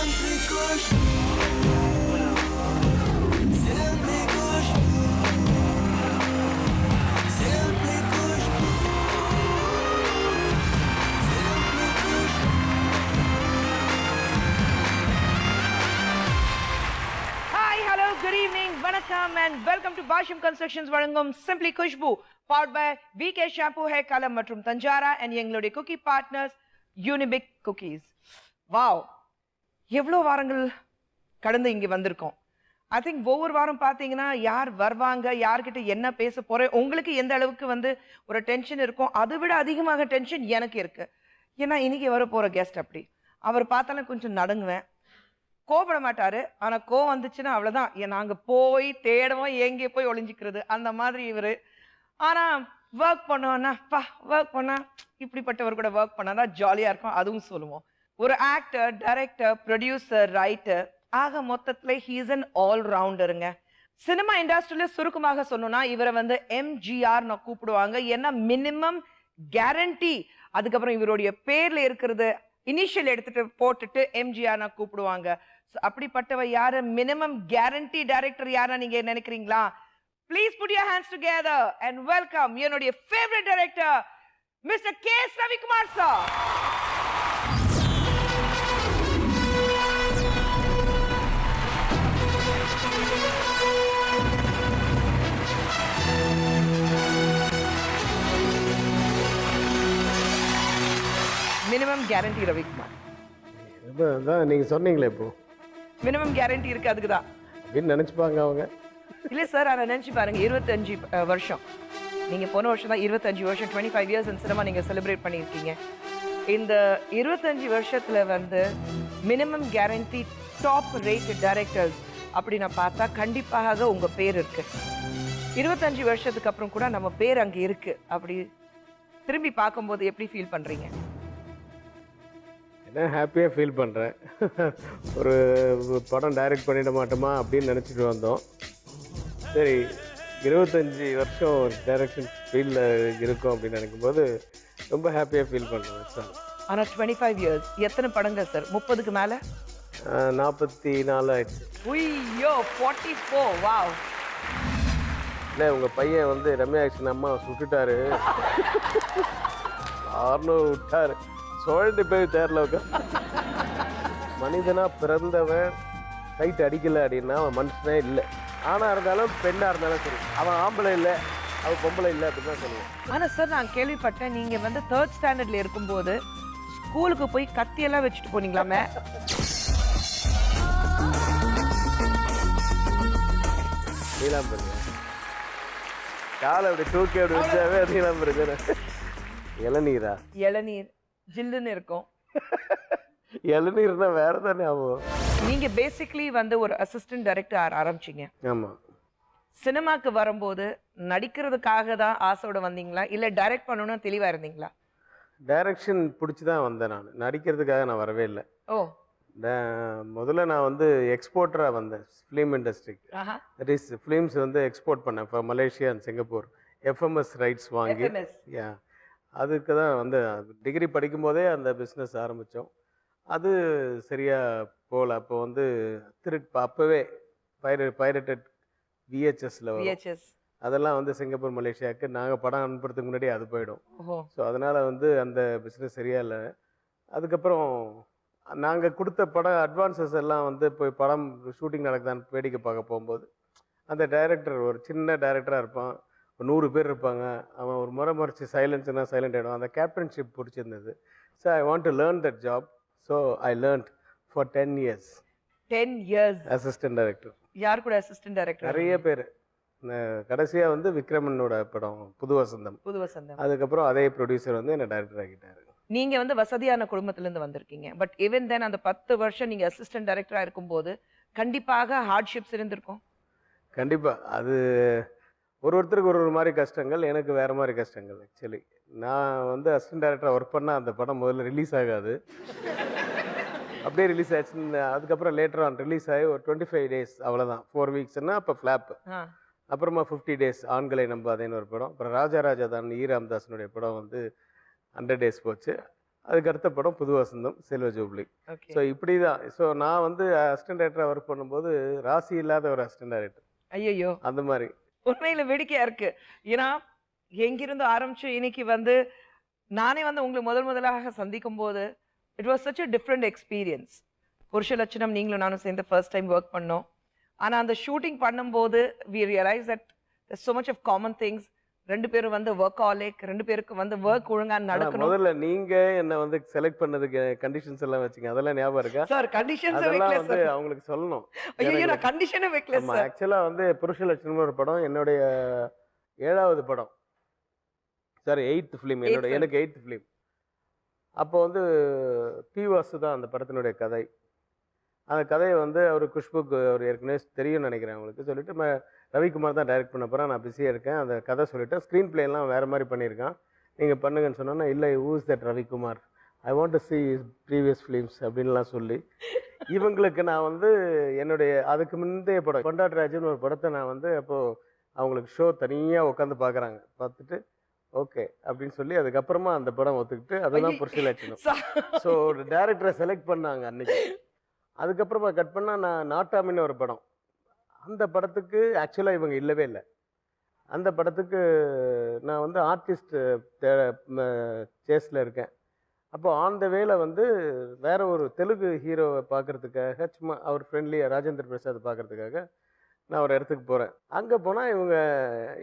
Good evening, vanakkam and welcome to Basham Constructions வழங்கும் Simply Khushbu, powered by VK Shampoo Hair Color மற்றும் தஞ்சாரா and எங்களுடைய cookie partners Unibic Cookies. Wow! எவ்வளோ வாரங்கள் கடந்து இங்கே வந்திருக்கோம். I think ஒவ்வொரு வாரம் பார்த்தீங்கன்னா யார் வருவாங்க, யார்கிட்ட என்ன பேச போறேன், உங்களுக்கு எந்த அளவுக்கு வந்து ஒரு டென்ஷன் இருக்கும், அதை விட அதிகமாக டென்ஷன் எனக்கு இருக்கு. ஏன்னா இன்னைக்கு வர போற கெஸ்ட் அப்படி. அவர் பார்த்தாலும் கொஞ்சம் நடுங்குவேன். கோபப்பட மாட்டாரு, ஆனா கோவம் வந்துச்சுன்னா அவ்வளவுதான், நாங்க போய் தேடவும் எங்கே போய் ஒளிஞ்சிக்கிறது அந்த மாதிரி இவரு. ஆனா ஒர்க் பண்ணோம்னா ஒர்க் பண்ணா இப்படிப்பட்டவர் கூட ஒர்க் பண்ணாதான் ஜாலியா இருக்கும், அதுவும் சொல்லுவோம். ஒரு ஆக்டர், டைரக்டர், ப்ரொடியூசர், ரைட்டர், ஆக மொத்தத்துல ஹீஸ் அன் ஆல் ரவுண்டருங்க. சினிமா இண்டஸ்ட்ரியில சுருக்கமாக சொன்னோம்னா இவரை வந்து MGR கூப்பிடுவாங்க. ஏன்னா மினிமம் கேரண்டி, அதுக்கப்புறம் இவருடைய பேர்ல இருக்கிறது இனிஷியல் எடுத்துட்டு போட்டுட்டு MGR கூப்பிடுவாங்க. அப்படிப்பட்டவ யாரு? மினிமம் கேரண்டி டைரக்டர் யாரா நீங்க நினைக்கிறீங்களா? Please put your hands together and welcome என்னுடைய favorite director Mr. K.S. Ravikumar sir. Minimum guarantee Ravikumar. நீங்க சொன்னீங்களே இப்போ மினிமம் கேரண்டி இருக்கு, அதுக்கு தான் அப்படின்னு நினைச்சுப்பாங்க அவங்க. இல்ல சார், ஆனா நினைச்சு பாருங்க, 25 வருஷம் நீங்க போன வருஷம் தான் 25 வருஷம் 25 இயர்ஸ் இன் சினிமா நீங்க செலிப்ரேட் பண்ணியிருக்கீங்க. இந்த 25 வருஷத்துல வந்து minimum guarantee top rated directors அப்படி நான் பார்த்தா கண்டிப்பாக உங்க பேர் இருக்கு. 25 வருஷத்துக்கு அப்புறம் கூட நம்ம பேர் அங்க இருக்கு. அப்படி திரும்பி பார்க்கும்போது எப்படி ஃபீல் பண்றீங்க? என்ன ஹாப்பியாக ஃபீல் பண்ணுறேன். ஒரு படம் டைரக்ட் பண்ணிட மாட்டோமா அப்படின்னு நினச்சிட்டு வந்தோம். சரி, 25 வருஷம் டைரக்ஷன் ஃபீல்டில் இருக்கும் அப்படின்னு நினைக்கும்போது ரொம்ப ஹாப்பியாக ஃபீல் பண்ணுறேன் சார். ஆனால் 25 இயர்ஸ் எத்தனை படங்கள் சார்? 30க்கு மேலே? 44 ஆயிடுச்சு. ஐயோ 44, வாவ். இல்லை, உங்கள் பையன் வந்து ரம்யா ஆக்ஷன் அம்மா சுட்டுட்டாரு, ஆர்னோ விட்டாரு, சொல்லிட்டு போய் தேர்ல மனிதனா பிறந்தவன் கைட்டு அடிக்கல அப்படின்னா அவன் மனுஷனே இல்லை. ஆனா இருந்தாலும் பெண்ணா இருந்தாலும் சரி, அவன் ஆம்பளை இல்லை, அவன் பொம்பளை இல்லை அப்படின்னு தான் சொல்லுவான். ஆனா சார், நான் கேள்விப்பட்டேன் நீங்க வந்து 3rd ஸ்டாண்டர்ட்ல இருக்கும்போது ஸ்கூலுக்கு போய் கத்தியெல்லாம் வச்சுட்டு போனீங்களாமே. நீலாம்பரி காலை அப்படி தூக்கி அப்படி வச்சாவே நீலாம்பரி. இளநீரா? இளநீர் ஜில்லுன்னு இருக்கும். இளநீர்னா வேற தானே ஆகும். நீங்க பேசிக்கலி வந்து ஒரு அசிஸ்டன்ட் டைரக்டர் ஆரம்பிச்சீங்க. ஆமா. சினிமாக்கு வரும்போது நடிக்கிறதுக்காக தான் ஆசையோட வந்தீங்களா, இல்ல டைரக்ட் பண்ணணும்னு தெளிவா இருந்தீங்களா? டைரக்ஷன் பிடிச்சி தான் வந்தேன் நான், நடிக்கிறதுக்காக நான் வரவே இல்லை. ஓ. முதல்ல நான் வந்து எக்ஸ்போர்ட்டராக வந்தேன் ஃபிலிம் இண்டஸ்ட்ரிக்கு. தட் இஸ் ஃபிலிம்ஸ் வந்து எக்ஸ்போர்ட் பண்ணேன் for Malaysia and Singapore. FMS rights வாங்கி. யா, அதுக்கு தான் வந்து டிகிரி படிக்கும்போதே அந்த பிஸ்னஸ் ஆரம்பித்தோம். அது சரியாக போகல. அப்போ வந்து அப்போவே பைரட்டட் VHSல வரும், அதெல்லாம் வந்து சிங்கப்பூர் மலேசியாவுக்கு நாங்கள் படம் அனுப்புறதுக்கு முன்னாடி அது போயிடும். ஸோ அதனால் வந்து அந்த பிஸ்னஸ் சரியாக இல்லை. அதுக்கப்புறம் நாங்கள் கொடுத்த படம் அட்வான்சஸ் எல்லாம் வந்து போய் படம் ஷூட்டிங் நடக்குதான்னு வேடிக்கை பார்க்க போகும்போது அந்த டைரக்டர் ஒரு சின்ன டைரக்டராக இருப்பான், 100 பேர் இருப்பாங்க, அவன் ஒரு முறைச்சு சைலன்ஸ்னா சைலண்ட் ஆகிடும். அந்த கேப்டன்ஷிப் பிடிச்சிருந்தது. So I want to learn that job. So I learned for 10 years. 10 years assistant director. யார் கூட அசிஸ்டன்ட் டைரக்டர்? நிறைய பேர். கடைசியாக வந்து விக்ரமனோட படம் புது வசந்தம். அதுக்கப்புறம் அதே ப்ரொடியூசர் வந்து என்ன டைரக்டர் ஆகிட்டாரு. நீங்க வந்து வசதியான குடும்பத்திலேருந்து வந்திருக்கீங்க. பட் ஈவன் தென் அந்த 10 வருஷம் நீங்க அசிஸ்டன்ட் டைரக்டரா இருக்கும்போது கண்டிப்பாக ஹார்ட்ஷிப்ஸ் இருந்திருக்கும். கண்டிப்பா. அது ஒருத்தருக்கு ஒரு மாதிரி கஷ்டங்கள், எனக்கு வேற மாதிரி கஷ்டங்கள். ஆக்சுவலி நான் வந்து அசிஸ்டன்ட் டைரக்டராக ஒர்க் பண்ணால் அந்த படம் முதல்ல ரிலீஸ் ஆகாது. அப்படியே ரிலீஸ் ஆச்சுன்னு அதுக்கப்புறம் லேட்டர் ஆன் ரிலீஸ் ஆகி ஒரு 25 days அவ்வளோதான். 4 weeksன்னா அப்போ ஃப்ளாப். அப்புறமா 50 days ஆண்களை நம்பாதேன்னு ஒரு படம். அப்புறம் ராஜா தான் ராமதாசனுடைய படம் வந்து 100 days போச்சு. அதுக்கு அடுத்த படம் புது வசந்தம், சில்வர் ஜூப்ளி. ஓகே. ஸோ இப்படி தான். ஸோ நான் வந்து அசிஸ்டன்ட் டைரக்டராக ஒர்க் பண்ணும்போது ராசி இல்லாத ஒரு அசிஸ்டன்ட் டைரக்டர் ஐயையோ! அந்த மாதிரி. உண்மையில வேடிக்கையா இருக்கு. ஏன்னா, எங்கிருந்து ஆரம்பிச்சு இன்னைக்கு வந்து நானே வந்து உங்கள முதலாக சந்திக்கும்போது, it was such a different experience. புருஷ லட்சணம் நீங்களும் நானும் சேர்ந்து ஃபர்ஸ்ட் டைம் ஒர்க் பண்ணோம். ஆனா அந்த ஷூட்டிங் பண்ணும்போது we realized that there's so much of common things. 2 பேரும் வந்து வொர்க்காலிக், 2 பேருக்கு வந்து வொர்க் ஒழுங்கா நடக்கணும். முதல்ல நீங்க என்ன வந்து செலக்ட் பண்ணதுக்கு கண்டிஷன்ஸ் எல்லாம் வச்சீங்க. அதெல்லாம் ஞாபகம் இருக்கா? சார் கண்டிஷன்ஸ் அதெல்லாம் வைக்கல வந்து சார். அவங்களுக்கு சொல்லணும். ஐயோ நான் கண்டிஷனே வைக்கல ஆமா, சார். ஆக்சுவலா வந்து புருஷ லட்சணம் ஒரு படம் என்னுடைய 7வது படம். Sorry 8th film. எனக்கு 8th ஃபிலிம். அப்போ வந்து பி வாசு தான் அந்த படத்தினுடைய கதை. அந்த கதையை வந்து அவர் குஷ்புக்கு அவர் ஏற்கனவே தெரியும்னு நினைக்கிறேன் அவங்களுக்கு. சொல்லிட்டு ரவிக்குமார் தான் டைரக்ட் பண்ண போகிறேன், நான் பிஸியாக இருக்கேன், அந்த கதை சொல்லிவிட்டேன். ஸ்க்ரீன் பிளேலாம் வேறு மாதிரி பண்ணியிருக்கான், நீங்கள் பண்ணுங்கன்னு சொன்னோன்னா, இல்லை whose that Ravikumar, I want to see his previous films அப்படின்லாம் சொல்லி இவங்களுக்கு நான் வந்து என்னுடைய அதுக்கு முந்தைய படம் கொண்டாட்ராஜ்னு ஒரு படத்தை நான் வந்து அப்போது அவங்களுக்கு ஷோ தனியாக உட்காந்து பார்க்குறாங்க. பார்த்துட்டு ஓகே அப்படின்னு சொல்லி அதுக்கப்புறமா அந்த படம் ஒத்துக்கிட்டு அதுதான் புருஷ லட்சணம். ஸோ ஒரு டேரக்டரை செலக்ட் பண்ணாங்க அன்னைக்கு. அதுக்கப்புறமா கட் பண்ணால் நான் நாட்டாமின்னு ஒரு படம், அந்த படத்துக்கு ஆக்சுவலாக இவங்க இல்லவே இல்லை. அந்த படத்துக்கு நான் வந்து ஆர்டிஸ்ட் சேஸில் இருக்கேன். அப்போ ஆன் த வேல வந்து வேற ஒரு தெலுங்கு ஹீரோவை பார்க்கறதுக்காக, சும்மா அவர் ஃப்ரெண்ட்லியாக ராஜேந்திர பிரசாத் பார்க்கறதுக்காக நான் ஒரு இடத்துக்கு போகிறேன். அங்கே போனால்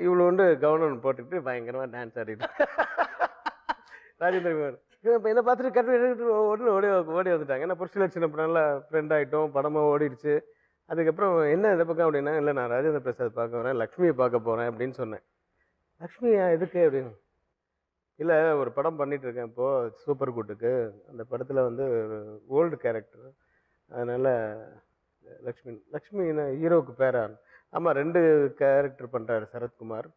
இவ்வளோண்டு கவனம் போட்டுக்கிட்டு பயங்கரமாக டான்ஸ் ஆடிட்டு ராஜேந்திர குமார் இப்போ என்ன பார்த்துட்டு கட்டு ஒன்று ஓடி வந்துட்டாங்க. ஏன்னா புருஷ லட்சணம் நல்லா ஃப்ரெண்ட் ஆகிட்டோம், படமாக ஓடிடுச்சு. அதுக்கப்புறம் என்ன இதை பக்கம் அப்படின்னா, இல்லை நான் ராஜேந்திர பிரசாத் பார்க்க வரேன், லக்ஷ்மியை பார்க்க போகிறேன் அப்படின்னு சொன்னேன். லக்ஷ்மியா எதுக்கு அப்படின்னு, இல்லை ஒரு படம் பண்ணிட்டு இருக்கேன் இப்போது சூப்பர் குட்டுக்கு, அந்த படத்தில் வந்து ஓல்டு கேரக்டர், அதனால் லக்ஷ்மி ஹீரோவுக்கு பேரா? ஆமாம் 2 கேரக்டர் பண்ணுறாரு சரத்குமார்.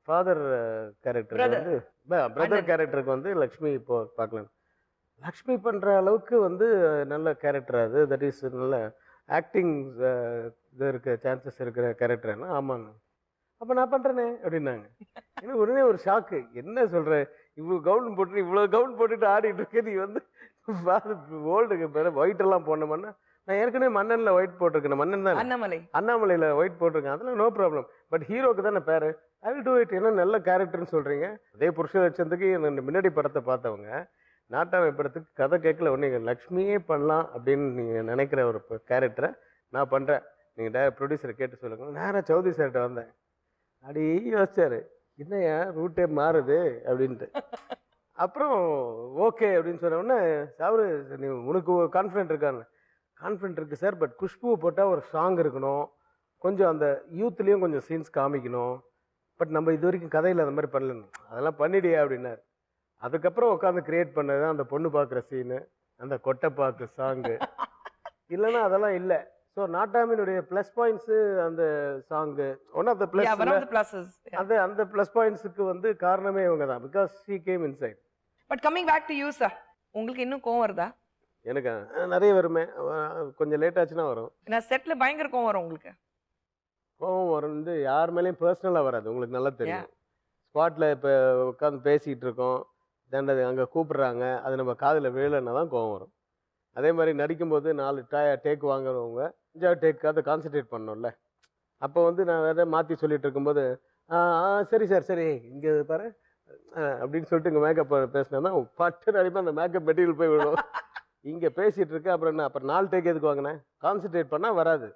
ஃபாதர் கேரக்டருக்கு வந்து பிரதர் கேரக்டருக்கு வந்து லக்ஷ்மி இப்போ பார்க்கலாம். லக்ஷ்மி பண்ணுற அளவுக்கு வந்து நல்ல கேரக்டர் அது, தட் இஸ் நல்ல ஆக்டிங் இது இருக்க சான்சஸ் இருக்கிற கேரக்டர்னா. ஆமாங்க, அப்போ நான் பண்ணுறேனே அப்படின்னாங்க. ஏன்னா உடனே ஒரு ஷாக்கு, என்ன சொல்கிற, இவ்வளோ கவுன் போட்டு இவ்வளோ கவுன் போட்டுட்டு ஆடிட்டு இருக்க, நீ வந்து ஓல்டுக்கு பேர் ஒயிட்டெல்லாம் போடணுமான்னா, நான் ஏற்கனவே மன்னனில் ஒயிட் போட்டிருக்கேன், மன்னன் தான் அண்ணாமலையில் ஒயிட் போட்டிருக்கேன், அதெல்லாம் நோ ப்ராப்ளம், பட் ஹீரோக்கு தானே பேர், ஐ வில் டூ இட். என்ன நல்ல கேரக்டர்னு சொல்கிறீங்க. அதே புருஷ லட்சணத்துக்கு முன்னாடி படத்தை பார்த்தவங்க நாட்டாமை படத்துக்கு கதை கேட்கல, ஒன்று லக்ஷ்மியே பண்ணலாம் அப்படின்னு நீங்கள் நினைக்கிற ஒரு கேரக்டரை நான் பண்ணுறேன், நீங்கள் ப்ரொடியூசரை கேட்டு சொல்லுங்கள். நேராக சௌத்ரி சார்கிட்ட வந்தேன். அப்படி யோசிச்சார், என்னையா ரூட்டே மாறுது அப்படின்ட்டு. அப்புறம் ஓகே அப்படின்னு சொன்ன உடனே சார், நீ உனக்கு கான்ஃபிடென்ட் இருக்கான்னு. கான்ஃபிடென்ட் இருக்குது சார், பட் குஷ்புவை போட்டால் ஒரு சாங் இருக்கணும், கொஞ்சம் அந்த யூத்லேயும் கொஞ்சம் சீன்ஸ் காமிக்கணும், பட் நம்ம இது வரைக்கும் கதையில் அந்த மாதிரி பண்ணலன்னு. அதெல்லாம் பண்ணிடியா அப்படின்னாரு. அதுக்கப்புறம் உட்காந்து கிரியேட் பண்ணது தான் அந்த பொண்ணு பார்க்குற சீனு, அந்த கொட்டை பார்க்கு சாங்கு. இல்லைன்னா அதெல்லாம் இல்லை. ஸோ நாட்டாமினுடைய ப்ளஸ் பாயிண்ட்ஸு அந்த song one of the plus, அந்த ப்ளஸ் பாயிண்ட்ஸுக்கு வந்து காரணமே இவங்க தான், because she came inside. But coming back to you sir, உங்களுக்கு இன்னும் கோவம் வருதா? எனக்கு நிறைய வருமே, கொஞ்சம் லேட் ஆச்சுன்னா வரும். நான் செட்ல பயங்கர கோவம் வரும் உங்களுக்கு? கோவம் வரும் வந்து யார் மேலேயும் பர்சனலாக வராது, உங்களுக்கு நல்லா தெரியும். ஸ்பாட்டில் இப்போ உட்காந்து பேசிக்கிட்டு இருக்கோம், தண்டது அங்கே கூப்பிட்றாங்க, அது நம்ம காதில் விழலைன்னா தான் கோவம் வரும். அதே மாதிரி நடிக்கும்போது 4 டேக் வாங்குறவங்க 5வது டேக்காவது கான்சன்ட்ரேட் பண்ணோம்ல, அப்போ வந்து நான் வேறு மாற்றி சொல்லிட்டு இருக்கும்போது சரி சார் சரி இங்கே பாரு அப்படின்னு சொல்லிட்டு இங்கே மேக்கப் பேசினேன்னா பட்டு அடிப்பா அந்த மேக்கப் மெட்டீரியல் போய் விடும். இங்கே பேசிகிட்டு இருக்கு, அப்புறம் என்ன, அப்புறம் 4 டேக் எதுக்கு வாங்கினேன், கான்சன்ட்ரேட் பண்ணால் வராது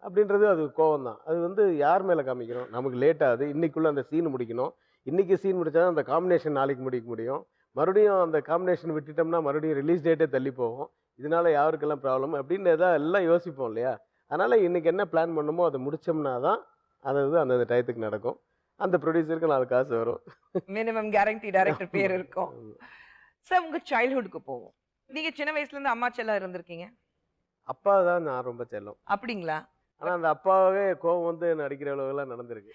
அப்படின்றது அது கோவம் தான். அது வந்து யார் மேலே காமிக்கணும், நமக்கு லேட் ஆகுது, இன்றைக்குள்ளே அந்த சீன் முடிக்கணும், இன்றைக்கி சீன் முடித்தா அந்த காம்பினேஷன் நாளைக்கு முடிக்க முடியும், மறுபடியும் அந்த காம்பினேஷன் விட்டுட்டோம்னா மறுபடியும் ரிலீஸ் டேட்டே தள்ளி போகும், இதனால யாருக்கெல்லாம் ப்ராப்ளம் அப்படின்னு எல்லாம் யோசிப்போம் இல்லையா. அதனால் இன்றைக்கி என்ன பிளான் பண்ணணுமோ அதை முடித்தோம்னா தான் அது அந்த டயத்துக்கு நடக்கும், அந்த ப்ரொடியூசருக்கு 4 காசு வரும், மினிமம் கேரண்டி டைரக்டர் பேர் இருக்கும். சார் உங்கள் சைல்ட்ஹுட்க்கு போவோம். நீங்கள் சின்ன வயசுலேருந்து அம்மா செல்லம் இருந்திருக்கீங்க? அப்பா தான் நான் ரொம்ப செல்லம். அப்படிங்களா? ஆனால் அந்த அப்பாவே கோவம் வந்து நடிக்கிற அளவுலாம் நடந்திருக்கு.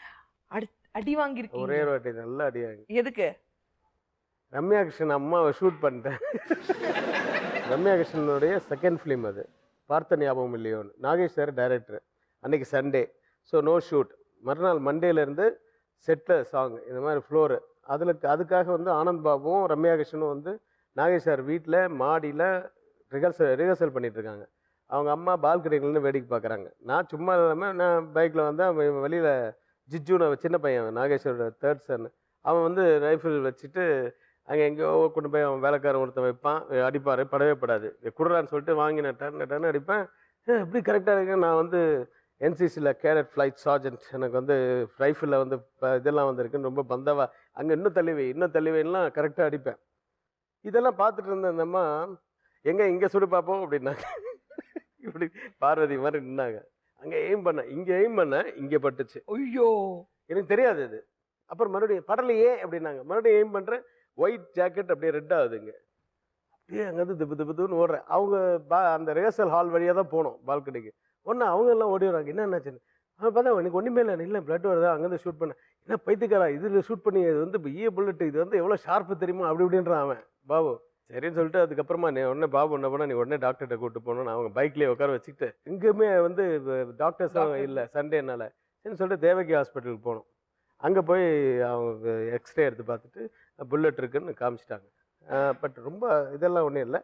அடி வாங்கியிருக்கீங்க? ஒரே ஒரு வாட்டி நல்லா அடி வாங்கி. எதுக்கு? ரம்யா கிருஷ்ணன் அம்மாவை ஷூட் பண்ணிட்டேன். ரம்யா கிருஷ்ணனுடைய செகண்ட் ஃபிலிம் அது, பார்த்த ஞாபகம் இல்லையோன்னு. Nagesh sir director. அன்றைக்கி சண்டே, ஸோ நோ ஷூட். மறுநாள் மண்டேலேருந்து செட்டில் சாங் இந்த மாதிரி ஃப்ளோரு. அதுக்காக வந்து ஆனந்த் பாபுவும் ரம்யா கிருஷ்ணனும் வந்து நாகேஷ் சார் வீட்டில் மாடியில் ரிஹர்சல் பண்ணிட்டு இருக்காங்க. அவங்க அம்மா பால்கனிலேருந்து வேடிக்கை பார்க்குறாங்க. நான் சும்மா இல்லாமல் நான் பைக்கில் வந்து அவன் வெளியில் ஜிஜுன்னு சின்ன பையன் நாகேஷோட 3rd சன். அவன் வந்து ரைஃபிள் வச்சுட்டு அங்கே எங்கேயோ கொண்டு போய் அவன் வேலைக்காரன் ஒருத்தன் வைப்பான், அடிப்பார், படவே படாது. குடுறான்னு சொல்லிட்டு வாங்கி நான் டர்னு அடிப்பேன். எப்படி கரெக்டாக இருக்கு. நான் வந்து என்சிசியில் கேடட் ஃப்ளைட் சார்ஜென்ட், எனக்கு வந்து ரைஃபிளில் வந்து இதெல்லாம் வந்திருக்குன்னு ரொம்ப பந்தவா அங்கே இன்னும் தள்ளிவைலாம் கரெக்டாக அடிப்பேன். இதெல்லாம் பார்த்துட்டு இருந்த அந்த அம்மா இங்கே சுடு பார்ப்போம் அப்படின்னாங்க. இப்படி பார்வதி மாதிரி நின்னாங்க. அங்கே எய்ம் பண்ணேன், இங்கே பட்டுச்சு. ஐயோ, எனக்கு தெரியாது அது. அப்புறம் மறுபடியும் படலையே அப்படின்னாங்க. மறுபடியும் எய்ம் பண்ணுறேன், ஒயிட் ஜாக்கெட் அப்படியே ரெட் ஆகுதுங்க. அப்படியே அங்கேருந்து திப்புன்னு ஓடுறேன். அவங்க அந்த ரிஹர்சல் ஹால் வழியாக தான் போனோம் பால்கனிக்கு. ஒன்று அவங்க எல்லாம் ஓடி வராங்க. என்னாச்சுன்னு அவன் பார்த்தா எனக்கு ஒன்றுமே இல்லை பிளட் வருதா, அங்கேருந்து ஷூட் பண்ணேன். என்ன பைத்தியக்காரா, இதில் ஷூட் பண்ணி இது வந்து புல்லட், இது வந்து எவ்வளோ ஷார்ப்பு தெரியுமா அப்படி இப்படின்றான் அவன் பாபு. சரின்னு சொல்லிட்டு அதுக்கப்புறமா நீ உடனே பாபு என்ன பண்ணா, நீ உடனே டாக்டர்கிட்ட கூப்பிட்டு போகணும். அவங்க பைக்லேயே உட்கார வச்சுக்கிட்டு எங்கேயுமே வந்து டாக்டர்ஸும் இல்லை சண்டேனால, சரின்னு சொல்லிட்டு தேவகி ஹாஸ்பிட்டலுக்கு போனோம். அங்கே போய் அவங்க எக்ஸ்ரே எடுத்து பார்த்துட்டு புல்லட் இருக்குன்னு காமிச்சிட்டாங்க. பட் ரொம்ப இதெல்லாம் ஒன்றும் இல்லை,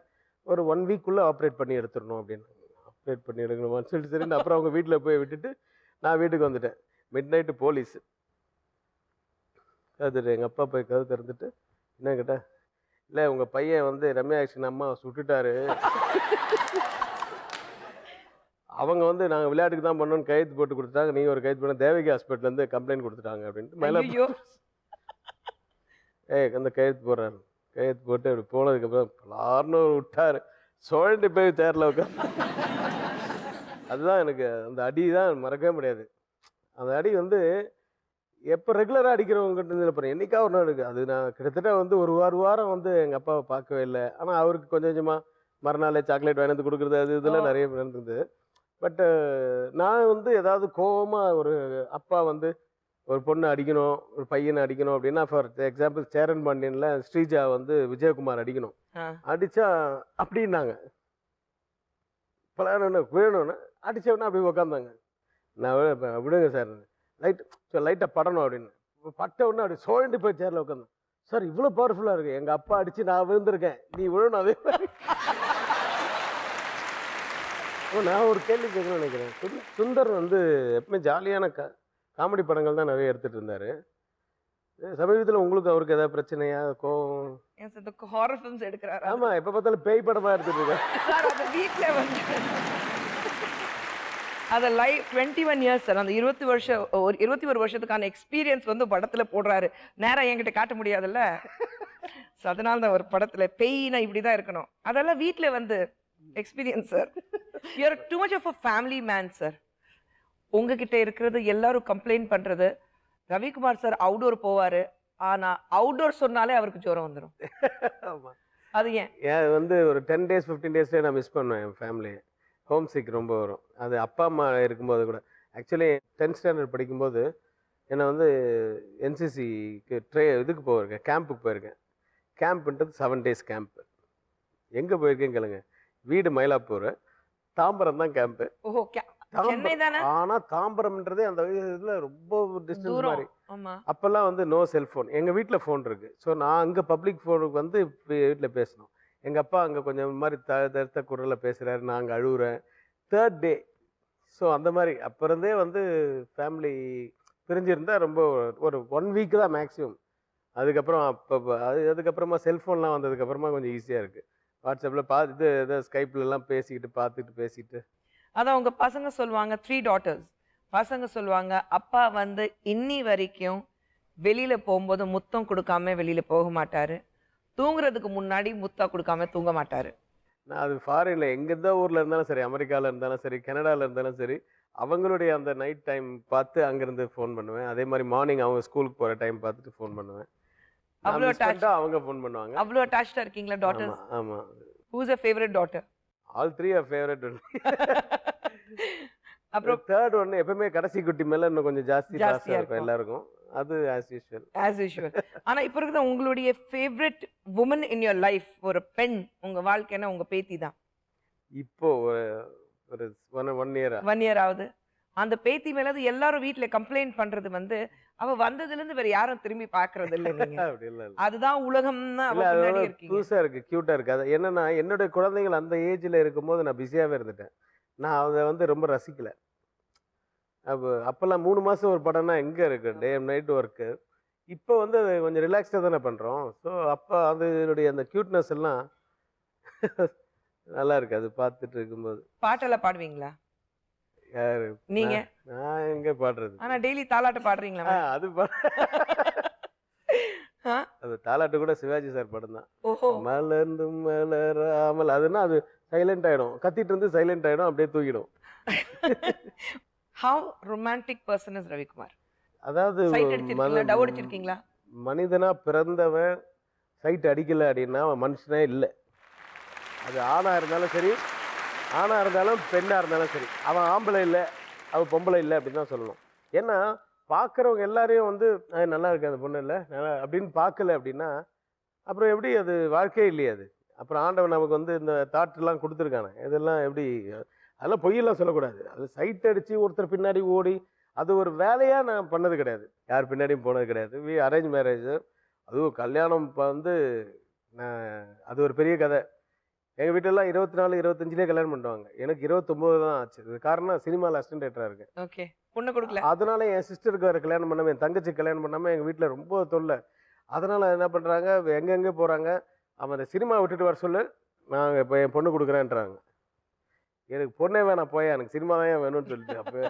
ஒரு 1 வீக்குள்ளே ஆப்ரேட் பண்ணி எடுத்துடணும் அப்படின்னு. ஆப்ரேட் பண்ணி எடுக்கணுமான்னு சொல்லிட்டு சரின்னு அப்புறம் அவங்க வீட்டில் போய் விட்டுட்டு நான் வீட்டுக்கு வந்துட்டேன். மிட் நைட்டு போலீஸ் கதவு, எங்கள் அப்பா போய் கதவு திறந்துட்டு என்ன கேட்டேன், இல்லை உங்கள் பையன் வந்து ரம்யா ஆக்ஷன் அம்மா சுட்டுட்டாரு, அவங்க வந்து நாங்கள் விளையாட்டுக்கு தான் பண்ணோன்னு கையெழுத்து போட்டு கொடுத்துட்டாங்க, நீங்கள் ஒரு கையெழுத்து பண்ண தேவகி ஹாஸ்பிட்டல்லேருந்து கம்ப்ளைண்ட் கொடுத்துட்டாங்க அப்படின்ட்டு மேலே அந்த கையெழுத்து போடுறாரு. கையெழுத்து போட்டு அப்படி போனதுக்கப்புறம் பலார்னு விட்டார். சுழண்டு போய் தேரில் உட்காந்து. அதுதான் எனக்கு அந்த அடி தான் மறக்கவே முடியாது. அந்த அடி வந்து எப்போ ரெகுலராக அடிக்கிறவங்ககிட்ட நினைப்பேன், என்னைக்கா ஒரு நாள் இருக்குது. அது நான் கிட்டத்தட்ட வந்து ஒரு வாரம் வந்து எங்கள் அப்பாவை பார்க்கவே இல்லை. ஆனால் அவருக்கு கொஞ்சம் கொஞ்சமாக மறுநாளே சாக்லேட் வாங்கி வந்து கொடுக்குறது அது இதெல்லாம் நிறைய நடந்தது. பட்டு நான் வந்து ஏதாவது கோபமாக ஒரு அப்பா வந்து ஒரு பொண்ணை அடிக்கணும், ஒரு பையனை அடிக்கணும் அப்படின்னா, ஃபார் எக்ஸாம்பிள் சேரன் பாண்டியன்ல ஸ்ரீஜா வந்து விஜயகுமார் அடிக்கணும், அடித்தா அப்படின்னாங்க. பலான்னு வேணும்னு அடித்தவொடனே அப்படி உக்காந்தாங்க. நான் விடுங்க சார், லைட்டாக படணும் அப்படின்னு. பட்ட உடனே அப்படி சோழண்டி போய் சேரில் உட்காந்தேன். சார் இவ்வளோ பவர்ஃபுல்லாக இருக்குது, எங்கள் அப்பா அடித்து நான் விழுந்திருக்கேன், நீ விழணும் அதே மாதிரி. நான் ஒரு கேள்வி கேட்கணும்னு நினைக்கிறேன். சுந்தர் வந்து எப்பவுமே ஜாலியான காமெடி படங்கள் தான் நிறைய எடுத்துட்டு இருந்தாரு. சமீபத்தில் உங்களுக்கு அவருக்கு ஏதாவது பிரச்சனையா, கோவம்? ஹாரர் ஃபிலிம்ஸ் எடுக்கிறாரு. ஆமா, எப்ப பார்த்தாலும் பேய் படமா எடுத்துட்டு இருக்காரு. சார் அது வீட்ல வந்து அத லைவ் 21 இயர்ஸ் சார், அந்த 21 வருஷத்துக்கான எக்ஸ்பீரியன்ஸ் வந்து படத்துல போடுறாரு. நேரா என்கிட்ட காட்ட முடியாதுல்ல, அதனால தான் ஒரு படத்துல பேய்னா இப்படிதான் இருக்கணும், அதெல்லாம் வீட்ல வந்து experience sir. You are too much of a family man sir. உங்ககிட்ட இருக்கிறது எல்லாரும் கம்ப்ளைண்ட் பண்றது, ரவிக்குமார் சார் அவுடோர் போவாரு, ஆனா அவுடோர் சொன்னாலே அவருக்கு ஜுரம் வந்துடும். அது ஏன் வந்து ஒரு 10 days 15 daysலேயே நான் மிஸ் பண்ணுவேன் என் ஃபேமிலியை. ஹோம் சிக் ரொம்ப வரும். அது அப்பா அம்மா இருக்கும்போது கூட. ஆக்சுவலி 10th ஸ்டாண்டர்ட் படிக்கும்போது என்னை வந்து என்சிசிக்கு இதுக்கு போயிருக்கேன், கேம்புக்கு போயிருக்கேன். கேம்ப்ன்றது 7 days கேம்ப். எங்கே போயிருக்கேன்னு கேளுங்க, வீடு மயிலாப்பூர், தாம்பரம் தான் கேம்ப்பு. ஆனா தாம்பரம்ன்றதே அந்த இதுல ரொம்ப டிஸ்டன்ஸ் மாதிரி. அப்பெல்லாம் வந்து நோ செல்போன், எங்க வீட்டுல போன் இருக்கு. ஸோ நான் அங்க பப்ளிக் போனுக்கு வந்து வீட்டுல பேசணும். எங்க அப்பா அங்க கொஞ்சம் மாதிரி தடுத்த குரல்ல பேசுறாரு, நான் அங்க அழுகுறேன். 3rd day. ஸோ அந்த மாதிரி அப்ப இருந்தே வந்து ஃபேமிலி பிரிஞ்சிருந்தா ரொம்ப ஒரு 1 week தான் மேக்ஸிமம். அதுக்கப்புறம் அதுக்கப்புறமா செல்போன்லாம் வந்ததுக்கு அப்புறமா கொஞ்சம் ஈஸியா இருக்கு. வாட்ஸ்அப்ல பார்த்துட்டு ஸ்கைப்ல எல்லாம் பேசிட்டு அதான் உங்க பசங்க சொல்லுவாங்க 3 daughters. பசங்க சொல்லுவாங்க அப்பா வந்து இன்னி வரைக்கும் வெளியில போகும்போது முத்தம் கொடுக்காம வெளியில போக மாட்டாரு, தூங்குறதுக்கு முன்னாடி முத்தம் கொடுக்காம தூங்க மாட்டாரு. நான் அது ஃபாரின்ல எங்கெந்த ஊர்ல இருந்தாலும் சரி, அமெரிக்கால இருந்தாலும் சரி, கனடால இருந்தாலும் சரி, அவங்களுடைய அந்த நைட் டைம் பார்த்து அங்கிருந்து ஃபோன் பண்ணுவேன். அதே மாதிரி மார்னிங் அவங்க ஸ்கூலுக்கு போற டைம் பார்த்துட்டு ஃபோன் பண்ணுவேன். அவ்வளோ அட்டாச்டா அவங்க ஃபோன் பண்ணுவாங்க. அவ்வளோ அட்டாச்டா இருக்கீங்களா டாட்டர்ஸ்? ஆமா. Who's your favorite daughter? All 3 are favorite only. அப்புறம் 3rd one எப்பவுமே கடைசி குட்டி மேல இன்னும் கொஞ்சம் ஜாஸ்தியா இருக்கும் எல்லாருக்கும். அது as usual. ஆனா இப்போ இருக்கிற உங்களுடைய favourite woman in your life, ஒரு பெண் உங்க வாழ்க்கைனா உங்க பேத்தி தான். இப்போ ஒரு 1 year ஆகுது. அந்த பேத்தி மேல எல்லாரும் வீட்ல கம்ப்ளைண்ட் பண்றது வந்து அவ வந்ததுல இருந்து வேற யாரும் திரும்பி பாக்குறது இல்ல நீங்க. அப்படி இல்ல இல்ல. அதுதான் உலகம்னு அவ இல்ல அது பின்னாடி வந்து இருக்கீங்க. புதுசா இருக்கு, கியூட்டா இருக்கு. அது என்னன்னா என்னுடைய குழந்தைகள் அந்த ஏஜ்ல இருக்கும்போது நான் பிஸியாவே இருந்துட்டேன். நான் அத வந்து ரொம்ப ரசிக்கல. அப்பெல்லாம் 3 மாசம் ஒரு படம்னா எங்க இருக்கு? Day and night work. இப்ப வந்து அது கொஞ்சம் ரிலாக்ஸ்டா தானே பண்றோம். ஸோ அப்ப அதனுடைய அந்த கியூட்னஸ் எல்லாம் நல்லா இருக்கு. அது பார்த்துட்டு இருக்கும்போது. பாட்டெல்லாம் பாடுவீங்களா யாரு? நீங்க? நான் எங்க பாடுறது? ஆனா டெய்லி தாலாட்டு பாடுறீங்களா? அது ஆ? அது தாலாட்டு கூட சிவாஜி சார் படம் தான். ஓஹோ. மலர்ந்தும் மலராமல் அதுன்னா அது சைலண்ட் ஆயிடும். கத்திட்டு இருந்து சைலண்ட் ஆயிடும், அப்படியே தூக்கிடும். How romantic person is Ravikumar? அதாவது சைட் அடிச்சிருக்கீங்களா? டவ் அடிச்சிருக்கீங்களா? மனிதனா பிறந்தவன் சைட் அடிக்கல அப்படின்னா அவன் மனுஷனே இல்லை. அது ஆணா இருந்தாலும் சரி, ஆணா இருந்தாலும் பெண்ணா இருந்தாலும் சரி, அவன் ஆம்பளை இல்லை, அவன் பொம்பளை இல்லை அப்படின்னு தான் சொல்லணும். ஏன்னா பார்க்குறவங்க எல்லாரையும் வந்து நல்லா இருக்கு அந்த பொண்ணு இல்லை நல்லா அப்படின்னு பார்க்கல அப்படின்னா அப்புறம் எப்படி அது வாழ்க்கையே இல்லையே அது. அப்புறம் ஆண்டவன் நமக்கு வந்து இந்த தாட்லாம் கொடுத்துருக்கானே, இதெல்லாம் எப்படி? அதெல்லாம் பொய்யெல்லாம் சொல்லக்கூடாது. அது சைட் அடித்து ஒருத்தர் பின்னாடி ஓடி அது ஒரு வேலையாக நான் பண்ணது கிடையாது. யார் பின்னாடியும் போனது கிடையாது. Arrange marriage. அதுவும் கல்யாணம் இப்போ வந்து நான் அது ஒரு பெரிய கதை. எங்கள் வீட்டிலலாம் 24, 25லே கல்யாணம் பண்ணுவாங்க. எனக்கு 29 தான் ஆச்சு. இது காரணம் சினிமாவில் அசிஸ்டன்ட் டைரக்டராக இருக்கேன். ஓகே. பொண்ணு கொடுக்கல. அதனால என் சிஸ்டருக்கு வேறு கல்யாணம் பண்ணாமல் என் தங்கச்சி கல்யாணம் பண்ணாமல் எங்கள் வீட்டில் ரொம்ப தொல்லை. அதனால் என்ன பண்ணுறாங்க, எங்கெங்கே போகிறாங்க, அவன் அந்த சினிமா விட்டுட்டு வர சொல்லு, நாங்கள் இப்போ என் பொண்ணு கொடுக்குறேன்றாங்க. எனக்கு பொண்ணே வேணாம் போயா, எனக்கு சினிமா தான் ஏன் வேணும்னு சொல்லிட்டு அப்போ.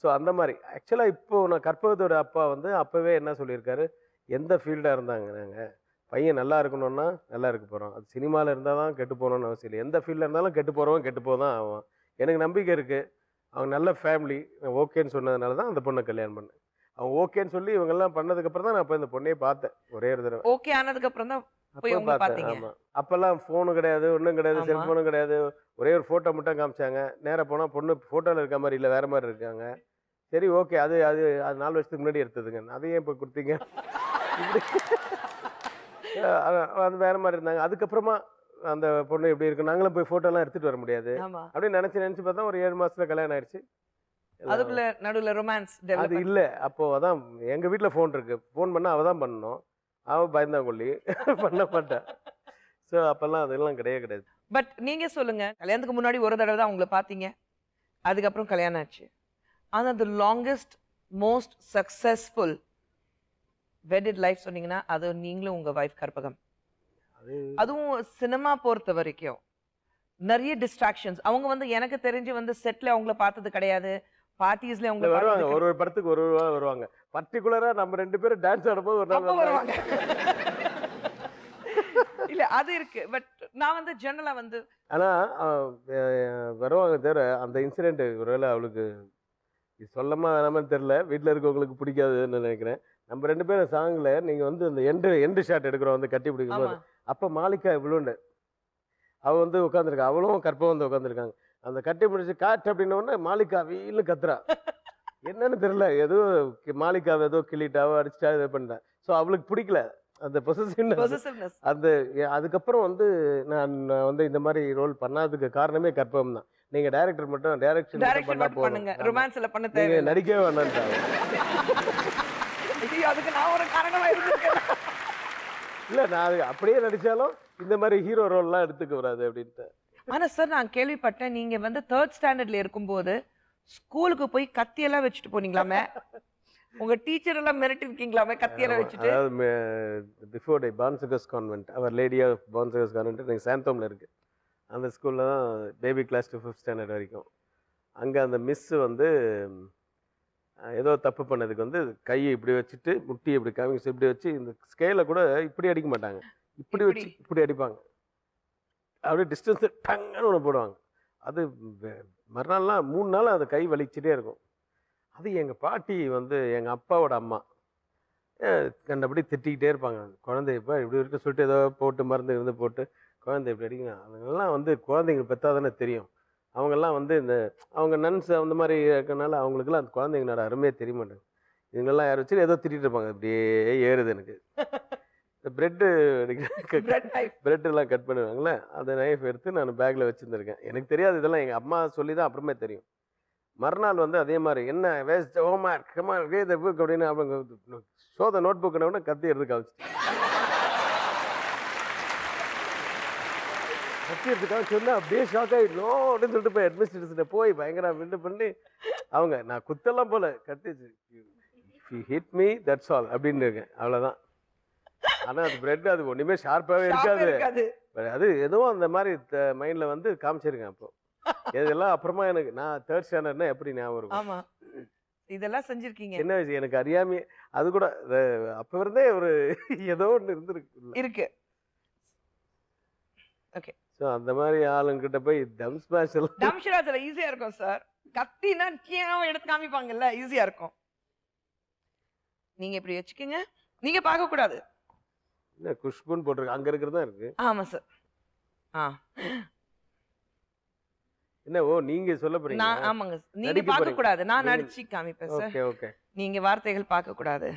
ஸோ அந்த மாதிரி ஆக்சுவலாக இப்போது நான் கற்பகத்தோட அப்பா வந்து அப்போவே என்ன சொல்லியிருக்காரு, எந்த ஃபீல்டாக இருந்தாங்க நாங்கள் பையன் நல்லா இருக்கணும்னா நல்லா இருக்க போகிறோம். அது சினிமாவில் இருந்தால் தான் கெட்டு போகணும்னு அவசியம் இல்லை. எந்த ஃபீல்டில் இருந்தாலும் கெட்டு போகிறவன் கெட்டு போக தான் ஆகும். எனக்கு நம்பிக்கை இருக்குது. அவங்க நல்ல ஃபேமிலி ஓகேன்னு சொன்னதுனால தான் அந்த பொண்ணை கல்யாணம் பண்ணேன். அவங்க ஓகேன்னு சொல்லி இவங்கெல்லாம் பண்ணதுக்கப்புறம் தான் நான் இப்போ இந்த பொண்ணையே பார்த்தேன் ஒரே ஒரு தடவை. ஓகே ஆனதுக்கு அப்புறம் தான் போய் அப்போ உங்களை பார்த்தேன். பார்த்தீங்க. ஆமாம். அப்போல்லாம் ஃபோனு கிடையாது, ஒன்றும் கிடையாது, ஆமா. செல்ஃபோனும் கிடையாது. ஒரே ஒரு ஃபோட்டோ மட்டும் காமிச்சாங்க. நேராக போனால் பொண்ணு ஃபோட்டோவில் இருக்க மாதிரி இல்லை, வேறு மாதிரி இருக்காங்க. சரி ஓகே, அது அது அது 4 வருஷத்துக்கு முன்னாடி எடுத்ததுங்க. அதையும் இப்போ கொடுத்தீங்க. அது வேற மாதிரி இருந்தாங்க. அதுக்கப்புறமா அந்த பொண்ணு எப்படி இருக்கு, நாங்களும் போய் ஃபோட்டோலாம் எடுத்துகிட்டு வர முடியாது ஆமா. அப்படின்னு நினச்சி பார்த்தா ஒரு 7 மாசத்துல கல்யாணம் ஆயிடுச்சு. அதுக்குள்ள நடுவுல ரொமான்ஸ் அது டெவலப். இல்லை. அப்போ அதான் எங்கள் வீட்டில் ஃபோன் இருக்கு. ஃபோன் பண்ணால் அவள் தான் பண்ணணும். அவள் பயந்தாங்கொல்லி பண்ண மாட்டேன். ஸோ அப்போல்லாம் அதெல்லாம் கிடையாது. பட் நீங்க சொல்லுங்க, கல்யாணத்துக்கு முன்னாடி ஒரு தடவை தான் உங்களை பார்த்தீங்க, அதுக்கப்புறம் கல்யாணம் ஆச்சு. ஆனா the longest most successful wedded life சொன்னீங்கன்னா அது நீங்களும் உங்க வைஃப் கற்பகம். அது அதுவும் சினிமா பொறுத்த வரைக்கும் நிறைய டிஸ்ட்ராக்ஷன்ஸ். அவங்க வந்து எனக்கு தெரிஞ்சு வந்து செட்ல அவங்கள பார்த்தது கிடையாது, பார்ட்டிஸ்ல அவங்கள வருவாங்க, பார்த்தது ஒரு படத்துக்கு ஒரு வருவாங்க. பர்டிகுலராக நம்ம 2 பேரும் டான்ஸ் ஆடும்போது ஒரு அப்ப நாள் வருவாங்க. இல்ல அது இருக்கு. பட் நான் வந்து ஜெனரலா வந்து ஆனால் வருவாங்க தவிர அந்த இன்சிடென்ட் ஒருவேளை அவளுக்கு இது சொல்லமா வேணாமான்னு தெரில, வீட்டில் இருக்கவங்களுக்கு பிடிக்காதுன்னு நினைக்கிறேன். நம்ம 2 பேரும் சாங்கில் நீங்கள் வந்து அந்த எண்டு ஷாட் எடுக்கிறோம் வந்து கட்டி பிடிக்கும்போது, அப்போ மாலிகா இவ்வளோண்டு அவள் வந்து உட்காந்துருக்கா, அவளும் கற்பகம் வந்து உட்காந்துருக்காங்க. அந்த கட்டி பிடிச்சி காட்டு அப்படின்னோடனே மாலிகா வீல்னு கத்துறா. என்னன்னு தெரியல, ஏதோ மாலிகாவை ஏதோ கிள்ளிட்டாவோ அடிச்சிட்டா இதை பண்ணிட்டேன். ஸோ அவளுக்கு பிடிக்கல அந்த possessiveness. அந்த அதுக்கப்புறம் வந்து நான் வந்து இந்த மாதிரி ரோல் பண்ணாததுக்கு காரணமே கற்பகம் தான். நீங்க டைரக்டர் மட்டும் டைரக்ஷன் பண்ணா போதும், பண்ணுங்க, ரொமான்ஸ்ல பண்ண நீங்க தேவையில்லை. நடிக்கவே வேண்டாம்ட்டாங்க. ஐயோ, அதுக்கு நான் ஒரு காரணமா இருந்திருக்கேன். இல்ல நான் அது அப்படியே நடிச்சாலும் இந்த மாதிரி ஹீரோ ரோல்லாம் எடுத்துக்க வராது அப்படின்ட்டு. ஆனா சார், நான் கேள்விப்பட்டேன் நீங்க வந்து 3rd ஸ்டாண்டர்ட்ல இருக்கும்போது ஸ்கூலுக்கு போய் கத்தியெல்லாம் வச்சுட்டு போனீங்களாமே, உங்க டீச்சர் எல்லாம் மிரட்டி இருக்கீங்களாமே கத்தியெல்லாம் வச்சுட்டு? அதாவது பிஃபோர் டே பான்சகஸ் கான்வென்ட், அவர் லேடி ஆஃப் பான்சகஸ் கான்வென்ட் எனக்கு சாந்தோம்ல இருக்கு. அந்த ஸ்கூலில் தான் baby class to 5th standard வரைக்கும். அங்கே அந்த மிஸ்ஸு வந்து ஏதோ தப்பு பண்ணதுக்கு வந்து கையை இப்படி வச்சுட்டு முட்டி இப்படி காமிச்சு இப்படி வச்சு இந்த ஸ்கேலை கூட இப்படி அடிக்க மாட்டாங்க, இப்படி வச்சு இப்படி அடிப்பாங்க. அப்படியே டிஸ்டன்ஸு டங்குன்னு ஒன்று போடுவாங்க. அது மறுநாள்லாம் 3 நாள் அந்த கை வலிச்சுட்டே இருக்கும். அது எங்கள் பாட்டி வந்து எங்கள் அப்பாவோட அம்மா கண்டபடி திட்டிக்கிட்டே இருப்பாங்க. குழந்தை இப்போ இப்படி இருக்க சொல்லிட்டு ஏதோ போட்டு மருந்து இருந்து போட்டு குழந்தை இப்படி அடிக்குங்க. அவங்கெல்லாம் வந்து குழந்தைங்க பெற்றா தானே தெரியும். அவங்கெல்லாம் வந்து இந்த அவங்க நன்ஸ் அந்த மாதிரி இருக்கனால அவங்களுக்குலாம் அந்த குழந்தைங்களோட அருமையே தெரிய மாட்டேங்குது. இவங்கெல்லாம் யார் வச்சு ஏதோ திட்டிகிட்டு இருப்பாங்க. அப்படியே ஏறுது எனக்கு. இந்த பிரெட்டெல்லாம் கட் பண்ணுவாங்களே, அந்த நைஃப் எடுத்து நான் பேக்கில் வச்சுருந்துருக்கேன். எனக்கு தெரியாது இதெல்லாம், எங்கள் அம்மா சொல்லி தான் அப்புறமே தெரியும். மறுநாள் வந்து அதே மாதிரி என்ன waste homework come on read the book அப்படின்னு அவங்க ஷோ த நோட் புக் கத்தி எடுத்து காமிச்சிட்டு கத்தி எடுத்து காமிச்சோன்னா அப்படியே ஷாக் ஆகிடணும் அப்படின்னு சொல்லிட்டு போய் அட்மினிஸ்ட்ரேஷனை போய் பயங்கர விண்டு பண்ணி அவங்க நான் குத்தெல்லாம் போல கத்திச்சு ஹிட் மீ தட்ஸ் ஆல் அப்படின்னு இருக்கேன் அவ்வளோதான். ஆனால் அது பிரெட் அது ஒன்றுமே ஷார்ப்பாகவே இருக்காது. அது ஏதோ அந்த மாதிரி மைண்டில் வந்து காமிச்சிருக்கேன். அப்போ இதெல்லாம் அப்புறமா எனக்கு நான் 3rd ஸ்டாண்டர்ட்னா எப்படி ஞாபகம் இருக்கும். ஆமா இதெல்லாம் செஞ்சிருக்கீங்க. என்ன விஷயம் எனக்கு அறியாமே அது கூட அப்ப இருந்தே ஒரு ஏதோ ஒன்று இருக்கு. ஓகே ஸோ அந்த மாதிரி ஆளுங்கிட்ட போய் டம் ஸ்மாஷ் ஈஸியா இருக்கும் சார். கத்தினா எடுத்து காமிப்பாங்கல்ல ஈஸியா இருக்கும். நீங்க இப்படி வச்சுக்கீங்க. நீங்க பார்க்க கூடாது. என்ன குஷ்புன்னு போட்டிருக்கு அங்க இருக்கிறது தான் இருக்கு. ஆமா சார். என்ன ஓ நீங்க சொல்ல போறீங்க. ஆமாங்க நீங்க பார்க்க கூடாது. நான் நடிச்சு காமிப்பேன் சார். Okay okay. நீங்க வார்த்தைகள் பார்க்க கூடாது.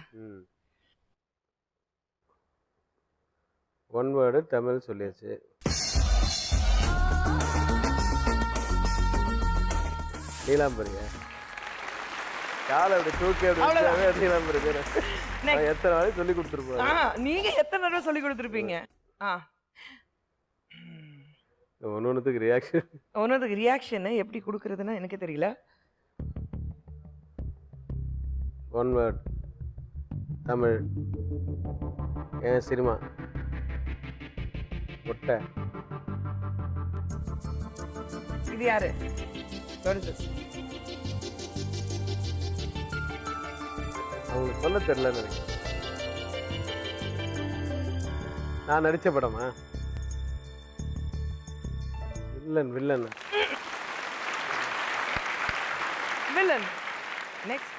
ஒன் வேர்டு தமிழ் சொல்லியாச்சு. நீலாம்பரியா காலை அப்படி தூக்கி அப்படி நீலாம்பரி எத்தனை வாழை சொல்லி கொடுத்துருப்போம். நீங்க எத்தனை தடவை சொல்லி கொடுத்துருப்பீங்க. ஒன்னொன்னுக்கு ரியாக்ஷன் எப்படி கொடுக்கறதுன்னா எனக்கு தெரியல. ஒன் வேர்ட் தமிழ் ஏன் சினிமா முட்டை இது யாரு அவங்களுக்கு சொல்ல தெரியல நினைக்கிறேன். நான் நடிச்ச படமா villain villain villain. Next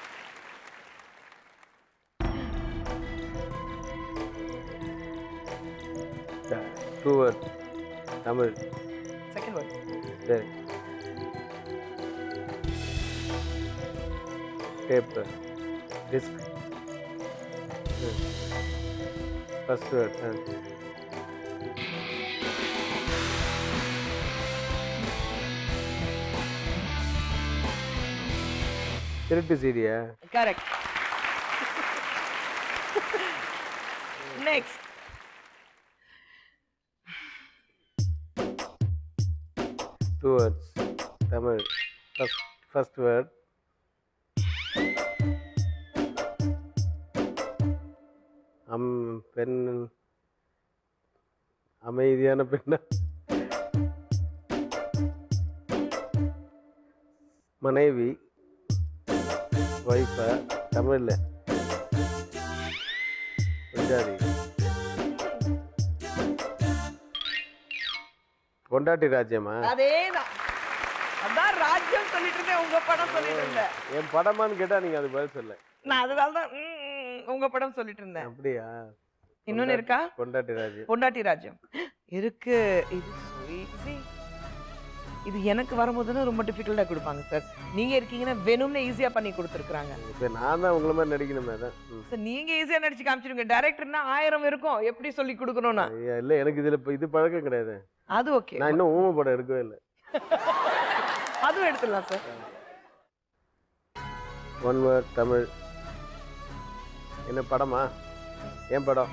two word தமிழ் செகண்ட் வேர்ட். சரி டேப் டிஸ்க் ஃபர்ஸ்ட் வேர்ட் திருட்டு சீடியா. கரெக்ட். நெக்ஸ்ட் டூ வேர்ட்ஸ் தமிழ் ஃபர்ஸ்ட் வேர்ட் பெண் அமைதியான பெண்ணா மனைவி வைஃபா தமிழ்ல பஞ்சாதி பொண்டாட்டி ராஜ்யமா. அதேதான் அதான் ராஜ்யம் சொல்லிட்டு இருந்தேன். உங்க படம் சொல்லிட்டு இருந்தேன். என் படமான்னு கேட்டா நீங்க அது பதில் சொல்ல. நான் அதனால தான் உங்க படம் சொல்லிட்டு இருந்தேன். அப்படியா? இன்னொன்னு இருக்கா? பொண்டாட்டி ராஜ்யம். பொண்டாட்டி ராஜ்யம் இருக்கு. இது ஈஸி. இது எனக்கு வரும்போது ரொம்ப டிஃபிகல்ட்டா கொடுப்பாங்க சார். நீங்க இருக்கீங்கன்னா வேணும்னே ஈஸியா பண்ணி கொடுத்துருக்காங்க. இப்போ நான் தான் உங்கள மாதிரி நடிக்கணுமே தான். சார் நீங்க ஈஸியா நடிச்சு காமிச்சிருங்க. டைரக்டர்னா 1000 இருக்கும் எப்படி சொல்லி கொடுக்கணும்னா. இல்ல எனக்கு இதுல இது பழக்கம் கிடையாது. அது ஓகே. நான் இன்னும் ஊமை படம் எடுக்கவே இல்லை. அதுவும் எடுத்துடலாம் சார். ஒன் வேர்ட் தமிழ் என்ன படமா? ஏன் படம்?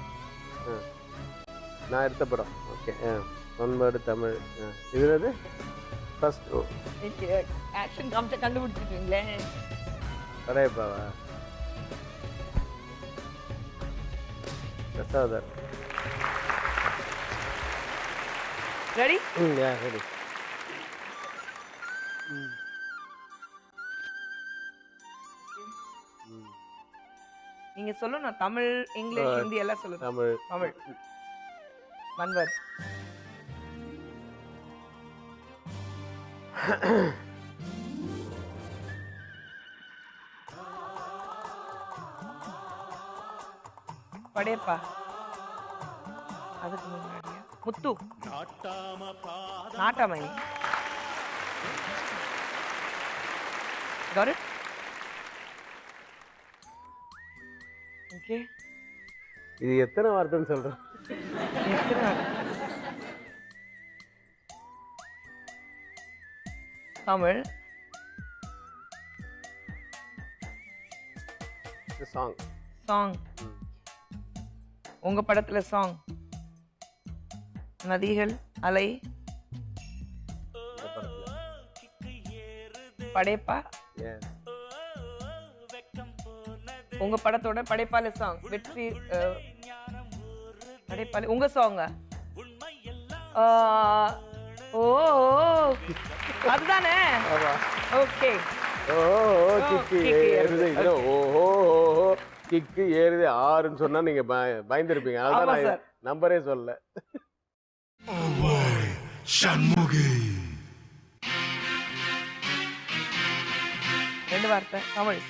நான் எடுத்த படம். Okay one word Tamil. இது என்னது? ஃபர்ஸ்ட் ஆக்ஷன் காமிச்ச கண்டுபிடிச்சிட்டீங்களே. படையப்பாவா? தசாவதார். ரெடி? யா ரெடி. நீங்க சொல்லணும். தமிழ் இங்கிலீஷ் ஹிந்தி எல்லாம் சொல்லுங்க. தமிழ் தமிழ் ஒன் வேர்ட். படையப்பா. அதுக்கு முன்னாடியா முத்து நாட்டாமணி. Got it? Okay. இது எத்தனை வார்த்தைன்னு சொல்றேன்? தமிழ் சாங். சாங். உங்க படத்துல சாங். நதிகள், அலை, படைப்பா. உங்க படத்தோட படைப்பால சாங். வெற்றி படைப்பால உங்க சாங். ஓ அதுதானே. ஓகே. ஓ கிக்கு ஏறுது. ஓஹோ கிக்கு ஏறுது 6ன்னு சொன்னா நீங்க பயந்துருப்பீங்க. அதான் நான் நம்பரே சொல்லல. சண்முகி. 2 வார்த்தை தமிழ்.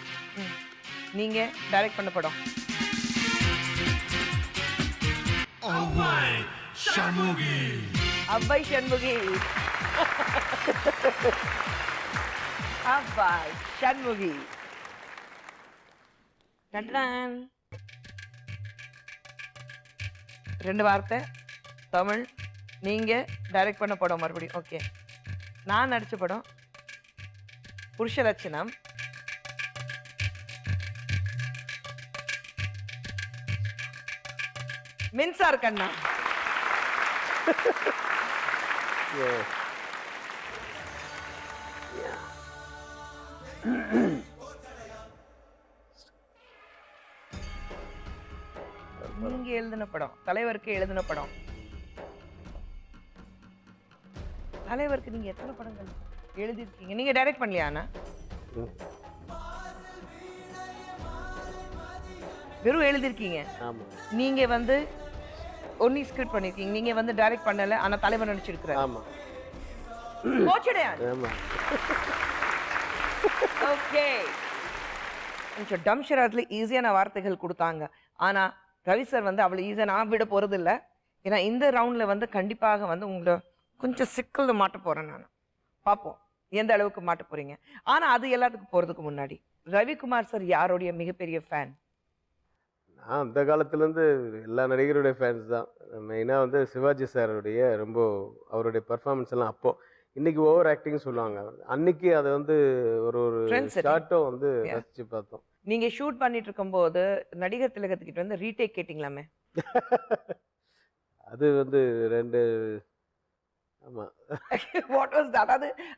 நீங்க டைரக்ட் பண்ண படம். சண்முகி. அவ்வை சண்முகி. அவ்வை சண்முகி. டடன். 2 வார்த்தை தமிழ். நீங்க டைரக்ட் பண்ண படம் மறுபடியும். ஓகே. நான் நடிச்ச படம் புருஷ லட்சணம். மின்சார் கண்ணா. நீங்க எழுதின படம், தலைவருக்கு எழுதின படம். தலைவருக்கு நீங்க எத்தனை படங்கள் எழுதிருக்கீங்க? நீங்க டைரக்ட் பண்ணலையானா? வெறும் எழுதிருக்கீங்க. நீங்க வந்து ஒன்லி ஸ்கிரிப்ட் பண்ணிருக்கீங்க. நீங்க வந்து டைரக்ட் பண்ணல, ஆனா தலைவர் நடிச்சிருக்காரு. ஆமா. போச்சடையா? ஆமா. ஓகே. கொஞ்சம் டம்ஷராத்ல ஈஸியான வார்த்தைகள் கொடுத்தாங்க. ஆனா ரவி சார் வந்து அவ்வளவு ஈஸியா நான் விட போறது இல்ல. ஏன்னா இந்த ரவுண்ட்ல வந்து கண்டிப்பாக வந்து உங்களை கொஞ்சம் சிக்கல்ல மாட்ட போறேன் நான். பார்ப்போம் எந்த அளவுக்கு மாட்ட போறீங்க. ஆனா அது எல்லாத்துக்கும் போறதுக்கு முன்னாடி ரவிக்குமார் சார் யாருடைய மிகப்பெரிய ஃபேன்? நான் அந்த காலத்துலேருந்து எல்லா நடிகருடைய ஃபேன்ஸ் தான். மெயினாக வந்து சிவாஜி சாருடைய ரொம்ப அவருடைய பர்ஃபார்மன்ஸ் எல்லாம் அப்போ. இன்னைக்கு ஓவர் ஆக்டிங் சொல்லுவாங்க. அன்னைக்கு அதை வந்து ஒரு ஷார்ட்டும் வந்து ரசிச்சு பார்த்தோம். நீங்க ஷூட் பண்ணிட்டு இருக்கும்போது நடிகர் திலகத்துக்கிட்ட வந்து ரீடேக் கேட்டிங்களாமே? அது வந்து 2 ஆமா. What was that?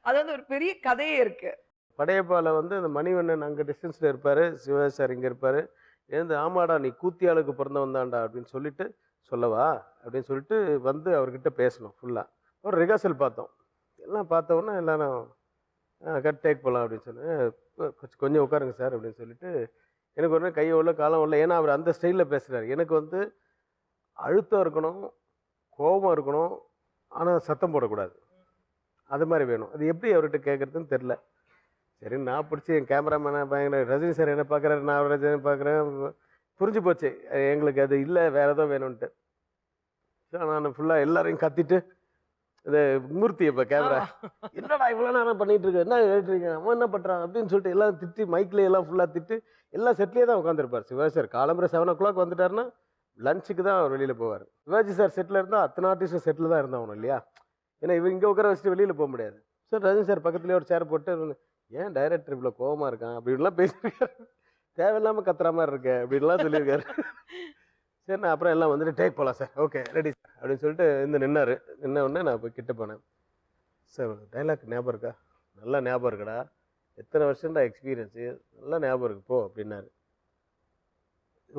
அது வந்து ஒரு பெரிய கதையே இருக்கு. படையப்பால வந்து அந்த மணிவண்ணன் அங்கே டிஸ்டன்ஸில் இருப்பார், சிவாஜி சார் இங்கே இருப்பார். எழுந்து ஆமாடா நீ கூத்தியாளுக்கு பிறந்தவன் தான்டா அப்படின்னு சொல்லிட்டு சொல்லவா அப்படின்னு சொல்லிட்டு வந்து அவர்கிட்ட பேசணும் ஃபுல்லாக. ஒரு ரிஹர்சல் பார்த்தோம். எல்லாம் பார்த்த உடனே எல்லாரும் கட் டேக் போகலாம் அப்படின்னு சொன்னேன். கொஞ்சம் உட்காருங்க சார் அப்படின்னு சொல்லிட்டு எனக்கு ஒன்று கையை உள்ள காலம் உள்ள. ஏன்னா அவர் அந்த ஸ்டைலில் பேசுகிறார். எனக்கு வந்து அழுத்தம் இருக்கணும், கோபம் இருக்கணும், ஆனால் சத்தம் போடக்கூடாது. அது மாதிரி வேணும். அது எப்படி அவர்கிட்ட கேட்குறதுன்னு தெரில. சரி நான் பிடிச்சி என் கேமராமேனை பயங்கர ரஜினி சார் என்ன பார்க்குறாரு, நான் ரஜினி பார்க்குறேன். புரிஞ்சு போச்சு எங்களுக்கு அது இல்லை, வேறு ஏதோ வேணும்ன்ட்டு. ஸோ நான் ஃபுல்லாக எல்லாரையும் கத்திட்டு இந்த மூர்த்தி இப்போ கேமரா என்னடா இவ்வளோ நேரம் பண்ணிகிட்டு இருக்கு, என்ன கேட்டுருக்கீங்க, அவன் என்ன பண்ணுறான் அப்படின்னு சொல்லிட்டு எல்லாம் திட்டி மைக்கில் எல்லாம் ஃபுல்லாக திட்டு எல்லாம் செட்லேயே தான் உட்காந்துருப்பார். சிவாஜி சார் காலம்பரை 7 o'clock வந்துட்டாருன்னா லஞ்சுக்கு தான் அவர் வெளியில் போவார். சிவாஜி சார் செட்டில் இருந்தால் அத்தனை ஆர்டிஸ்டும் செட்டில் தான் இருந்தாகணும் இல்லையா? ஏன்னா இவங்க இங்கே உட்கார வச்சுட்டு வெளியில் போக முடியாது. சார் ரஜினி சார் பக்கத்துலேயே ஒரு சேர் போட்டு ஏன் டைரக்டர் இவ்வளோ கோவமாக இருக்கான் அப்படின்லாம் பேசியிருக்காரு. தேவையில்லாமல் கத்துற மாதிரி இருக்கு அப்படின்லாம் சொல்லியிருக்காரு. சரி நான் அப்புறம் எல்லாம் வந்துட்டு டேக் போகலாம் சார், ஓகே ரெடி சார் அப்படின்னு சொல்லிட்டு நின்னார். நின்ன உடனே நான் போய் கிட்ட போனேன். சார் டைலாக் ஞாபகம் இருக்கா? நல்லா ஞாபகம் இருக்குடா, எத்தனை வருஷம்டா எக்ஸ்பீரியன்ஸு, நல்லா ஞாபகம் இருக்கு போ அப்படின்னாரு.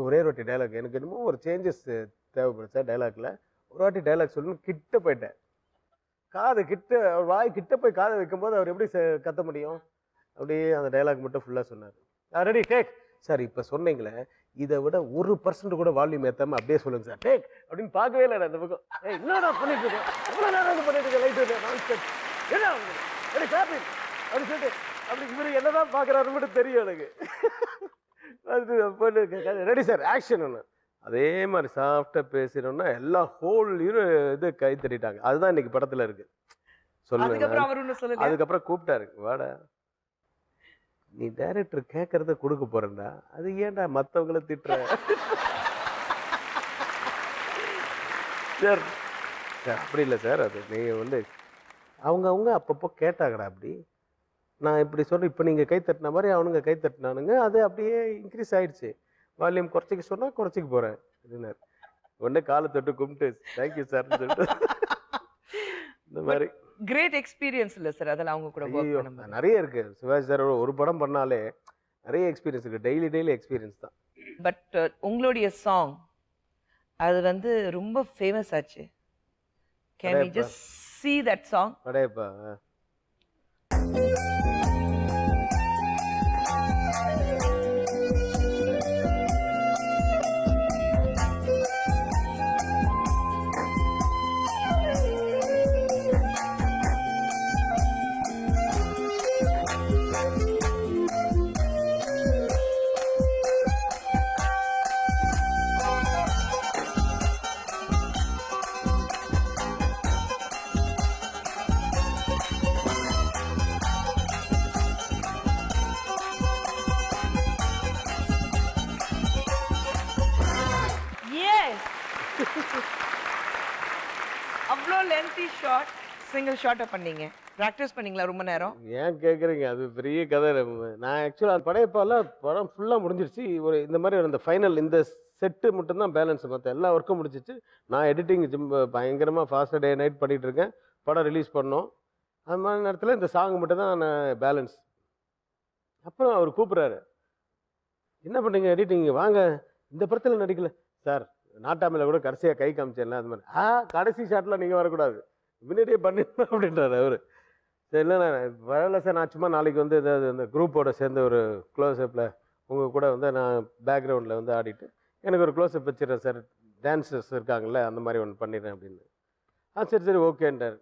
ஒரே வாட்டி டைலாக் எனக்கு என்னமோ ஒரு சேஞ்சஸ் தேவைப்படுது சார் டைலாக்ல. ஒரு வாட்டி டைலாக் சொல்லணும் கிட்ட போயிட்டேன். காது கிட்ட அவர் வாய் கிட்ட போய் காதை வைக்கும்போது அவர் எப்படி கத்த முடியும்? அப்படியே அந்த டைலாக் மட்டும் ஃபுல்லாக சொன்னார். Ready take sir. இப்போ சொன்னீங்களே இதை விட 1% கூட வால்யூம் ஏற்றாமல் அப்படியே சொல்லுங்க சார் டேக் அப்படின்னு. பார்க்கவே இல்லை அந்த பக்கம். என்னடா பண்ணிட்டு இருக்கேன், எவ்வளோ நேரம் பண்ணிட்டு இருக்கேன், லைட் என்ன அப்படின்னு சொல்லிட்டு அப்படி இவர் என்னதான் பார்க்குறாரு மட்டும் தெரியும் எனக்கு. அது ரெடி சார் ஆக்ஷன் ஒன்று. அதே மாதிரி சாஃப்டாக பேசினோம்னா எல்லா ஹோல் இது கை தட்டிட்டாங்க. அதுதான் இன்னைக்கு படத்தில் இருக்கு. சொல்லுங்க. அதுக்கப்புறம் கூப்பிட்டாரு, வாடா நீ டைரக்டர் கேட்கறத கொடுக்க போறேன்டா, அது ஏன்டா மற்றவங்கள திட்டுற? சார் அப்படி இல்லை சார், அது நீங்கள் வந்து அவங்க அப்பப்போ கேட்டாங்கடா அப்படி. நான் இப்படி சொல்கிறேன், இப்போ நீங்கள் கை தட்டின மாதிரி அவனுங்க கை தட்டினானுங்க, அது அப்படியே இன்க்ரீஸ் ஆயிடுச்சு. வால்யூம் குறைச்சிக்க சொன்னால் குறைச்சிக்க போகிறேன் அப்படின்னாரு. உடனே காலை தொட்டு கும்பிட்டு தேங்க்யூ சார்னு சொல்லிட்டு இந்த மாதிரி கிரேட் எக்ஸ்பீரியன்ஸ் இல்ல சார் அதெல்லாம் அவங்க கூட work ஐயோ பண்ணும்போது. நிறைய இருக்கு. சிவாஜி சார் ஒரு படம் பண்ணாலே நிறைய எக்ஸ்பீரியன்ஸ் இருக்கு. டெய்லி எக்ஸ்பீரியன்ஸ் தான். பட் உங்களுடைய சாங் அது வந்து ரொம்ப ஃபேமஸ் ஆச்சு. கேன் வி அடேப்பா. Just see that song? அடேப்பா. Yes. அவ்வளோ லென்த்தி ஷாட் சிங்கிள் ஷாட்டை பண்ணீங்க. ப்ராக்டிஸ் பண்ணீங்களா ரொம்ப நேரம்? ஏன் கேட்குறீங்க? அது பெரிய கதை. நான் ஆக்சுவலாக அந்த படையப்பால படம் ஃபுல்லாக முடிஞ்சிருச்சு. ஒரு இந்த மாதிரி அந்த ஃபைனல் இந்த செட்டு மட்டும்தான் பேலன்ஸ். மற்ற எல்லா ஒர்க்கும் முடிச்சிச்சு. நான் எடிட்டிங் பயங்கரமாக ஃபாஸ்ட்டாக டே நைட் பண்ணிகிட்டு இருக்கேன். படம் ரிலீஸ் பண்ணோம். அந்த மாதிரி நேரத்தில் இந்த சாங் மட்டும் தான் நான் பேலன்ஸ். அப்புறம் அவர் கூப்பிட்றாரு, என்ன பண்ணுறீங்க எடிட்டிங் வாங்க இந்த படத்தில் நடிக்கல சார். நாட்டாமையில் கூட கடைசியாக கை காமிச்சேன்ல அது மாதிரி. கடைசி ஷாட்டில் நீங்கள் வரக்கூடாது முன்னாடியே பண்ணிடணும் அப்படின்றாரு அவர். சரி இல்லை நான் வரல சார், நான் சும்மா நாளைக்கு வந்து ஏதாவது அந்த குரூப்போட சேர்ந்து ஒரு க்ளோஸ்அப்பில் உங்கள் கூட வந்து நான் பேக்ரவுண்டில் வந்து ஆடிட்டு எனக்கு ஒரு க்ளோஸ்அப் வச்சிடறேன் சார், டான்ஸர்ஸ் இருக்காங்கல்ல அந்த மாதிரி ஒன்று பண்ணிடுறேன் அப்படின்னு. சரி ஓகேன்றார்.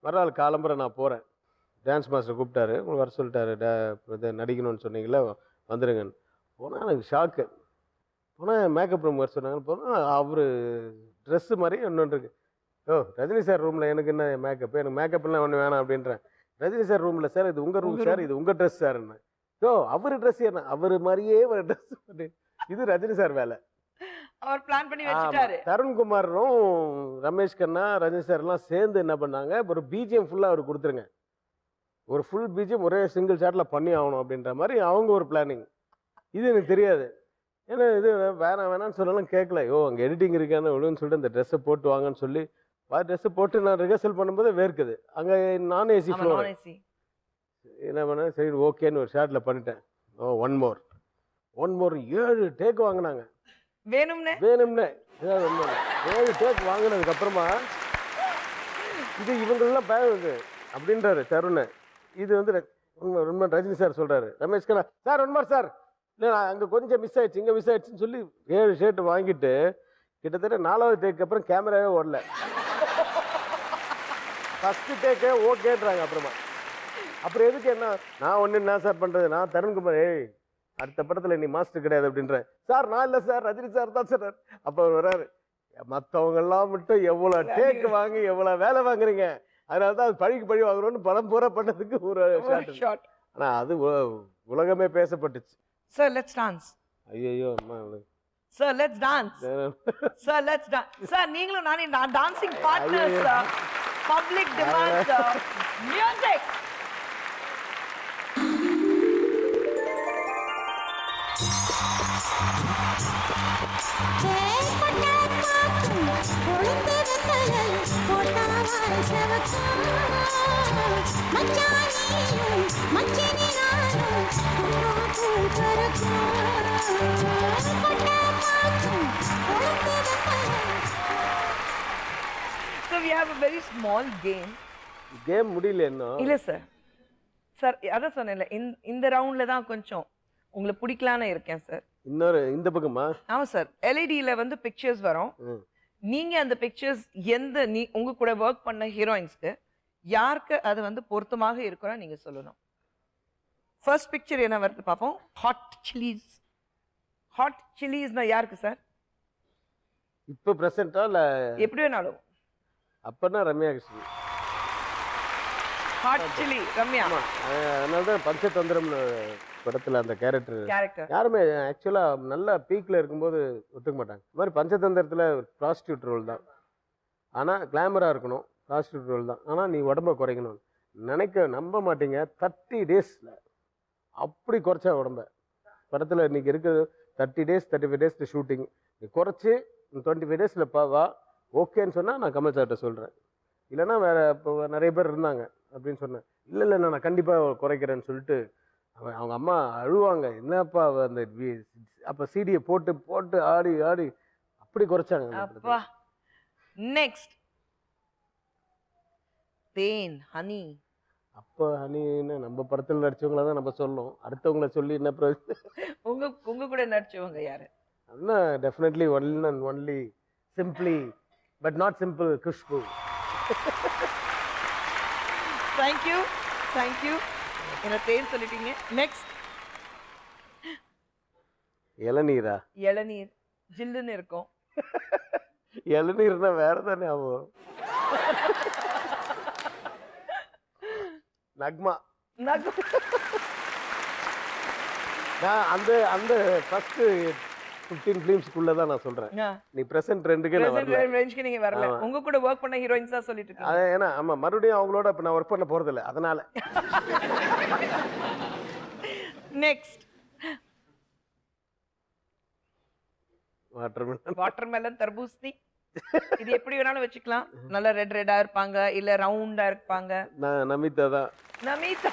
மறுநாள் காலம்பரை நான் போகிறேன். டான்ஸ் மாஸ்டர் கூப்பிட்டாரு, உங்களுக்கு வர சொல்லிட்டாரு, இது நடிக்கணும்னு சொன்னீங்களே வந்துடுங்கன்னு. போனால் எனக்கு ஷாக்கு. போனால் மேக்கப் ரூம் வர சொன்னாங்கன்னு போனால் அவர் ட்ரெஸ்ஸு மாதிரி இன்னொன்று இருக்குது. ரஜினி சார் ரூமில் எனக்கு என்ன மேக்கப், எனக்கு மேக்கப்லாம் ஒன்று வேணாம் அப்படின்றேன். ரஜினி சார் ரூமில் சார் இது உங்கள் ரூம் சார், இது உங்கள் ட்ரெஸ் சார் என்ன. அவர் ட்ரெஸ் என்ன, அவர் மாதிரியே ஒரு ட்ரெஸ் பண்ணி இது ரஜினி சார் வேலை. அவர் பிளான் பண்ணி வச்சிட்டாரு. தருண்குமாரும் ரமேஷ் கண்ணா ரஜினி சார்லாம் சேர்ந்து என்ன பண்ணாங்க, ஒரு பிஜிஎம் ஃபுல்லாக அவர் கொடுத்துருங்க, ஒரு ஃபுல் பிஜிஎம் ஒரே சிங்கிள் ஷாட்டில் பண்ணி ஆகணும் அப்படின்ற மாதிரி அவங்க ஒரு பிளானிங். இது எனக்கு தெரியாது. ஏன்னா இது வேணான்னு சொல்லலாம் கேட்கல. அங்கே எடிட்டிங் இருக்கான்னு ஒழுங்குன்னு சொல்லிட்டு அந்த ட்ரெஸ்ஸை போட்டு வாங்கன்னு சொல்லி ட்ரெஸ்ஸை போட்டு நான் ரிஹர்சல் பண்ணும்போது வேர்க்குது. அங்கே நான் ஏசி ஃப்ளோர். என்ன பண்ணேன், சரி ஓகேன்னு ஒரு ஷாட்டில் பண்ணிட்டேன். ஒன் மோர் 7 டேக் வாங்கினாங்க. வேணும்னே 7 டேக் வாங்கினதுக்கப்புறமா இது இவங்களெல்லாம் பேசுது அப்படின்றாரு தருண். இது வந்து ரொம்ப ரஜினி சார் சொல்கிறாரு, Ramesh Kanna sir one more sir, இல்லை அங்கே கொஞ்சம் மிஸ் ஆயிடுச்சு இங்கே மிஸ் ஆயிடுச்சுன்னு சொல்லி 7 ஷர்ட் வாங்கிட்டு கிட்டத்தட்ட 4வது டேக்கு அப்புறம் கேமராவே ஓடல. ஃபஸ்ட்டு டேக்கே ஓகேன்றாங்க. அப்புறம் எதுக்கு என்ன நான் ஒன்று என்ன சார் பண்ணுறது, நான் தருண்குமார் அடுத்த படத்தில் நீ மாஸ்டர் கிடையாது அப்படின்றேன். சார் நான் இல்லை சார் ரஜினி சார் தான் சார். அப்போ அவர் வர்றாரு, மற்றவங்கெல்லாம் மட்டும் எவ்வளோ டேக்கு வாங்கி எவ்வளோ வேலை வாங்குறீங்க, அதனால தான் அது பழி வாங்குறோன்னு படம் பூரா பண்ணதுக்கு ஒரு ஷாட். ஆனால் அது உலகமே பேசப்பட்டுச்சு. Sir, let's dance. ஐயோ அம்மா. Sir, let's dance. Sir, let's dance. Sir, நீங்களும் நானே dancing partners, sir. Public demand, sir. Music. So we have a very small game. Game முடியல இன்னும். இல்ல சார். சார் அதான் சொன்னேன்ல இந்த ரவுண்ட்ல தான் கொஞ்சம் உங்களுக்கு பிடிக்கலான்னு இருக்கேன் சார். இன்னொரு இந்த பக்கமா? ஆமா சார். எல்இடில வந்து பிக்சர்ஸ் வரும். நீங்க அந்த பிக்சர்ஸ் உங்க கூட ஒர்க் பண்ண ஹீரோயின்ஸ்க்கு யாருக்கு அது வந்து பொருத்தமாக இருக்கும்னு நீங்க சொல்லணும். ஃபர்ஸ்ட் பிக்சர் என்ன வருது பாப்போம். ஹாட் சில்லிஸ்னா யாருக்கு சார்? இப்போ பிரசன்ட்டா இல்ல எப்படி வேணாலும். அப்பனா ரம்யா கிருஷ்ணன். Hot chilli Ramya. அதனால தான் பஞ்சதந்திரம் படத்தில் அந்த கேரக்டர் யாருமே ஆக்சுவலாக நல்லா பீக்கில் இருக்கும்போது ஒத்துக்க மாட்டாங்க. இந்த மாதிரி பஞ்சதந்திரத்தில் ப்ராஸ்டியூட் ரோல் தான், ஆனால் கிளாமராக இருக்கணும். ப்ராஸ்டியூட் ரோல் தான், ஆனால் நீ உடம்பை குறைக்கணும் நம்ப மாட்டீங்க. 30 days அப்படி குறைச்சா உடம்ப. படத்தில் இன்னைக்கு இருக்குது 30 days 35 days ஷூட்டிங், நீ குறைச்சி 25 டேஸில் வா, ஓகேன்னு சொன்னால் நான் கமல் சார்கிட்ட சொல்கிறேன், இல்லைன்னா வேறு இப்போ நிறைய பேர் இருந்தாங்க அப்படின்னு சொன்னேன். இல்லை நான் கண்டிப்பாக குறைக்கிறேன்னு சொல்லிட்டு அவங்க அம்மா அழுவாங்க, என்னப்பா அந்த அப்போ சிடியை போட்டு போட்டு ஆடி ஆடி அப்படி குறைச்சாங்க. நெக்ஸ்ட் தேன் ஹனி. அப்போ ஹனின்னு நம்ம படத்தில் நடிச்சவங்கள தான் நம்ம சொல்லணும், அடுத்தவங்கள சொல்லி என்ன உங்க கூட நடிச்சவங்க யாரு? அப்படின்னா definitely only and only simply but not simple Khushbu. Thank you thank you, என்ன தேன் சொல்லிட்டீங்க. நெக்ஸ்ட் இளநீரா? இளநீர் ஜில்லுன்னு இருக்கும். இளநீர்னா வேற தானே ஆகும். நக்மா. நான் அந்த அந்த ஃபர்ஸ்ட் 15 ஃபிலிம்ஸ்க்குள்ள தான் நான் சொல்றேன். நீ பிரசன்ட் ட்ரெண்டுக்கே நான் வரல. ரேஞ்சுக்கு நீங்க வரல. உங்க கூட வர்க் பண்ண ஹீரோயின்ஸ் தான் சொல்லிட்டு இருக்கீங்க. ஏன்னா ஆமா, மறுபடியும் அவங்களோட இப்ப நான் வர்க் பண்ண போறது இல்ல, அதனால. Next watermelon. வாட்டர்மெலன், தர்பூசணி. இது எப்படி வேணாலும் வச்சுக்கலாம். நல்ல ரெட்டா இருப்பாங்க, இல்ல ரவுண்டா இருப்பாங்க. நான் நமிதா தான். நமிதா.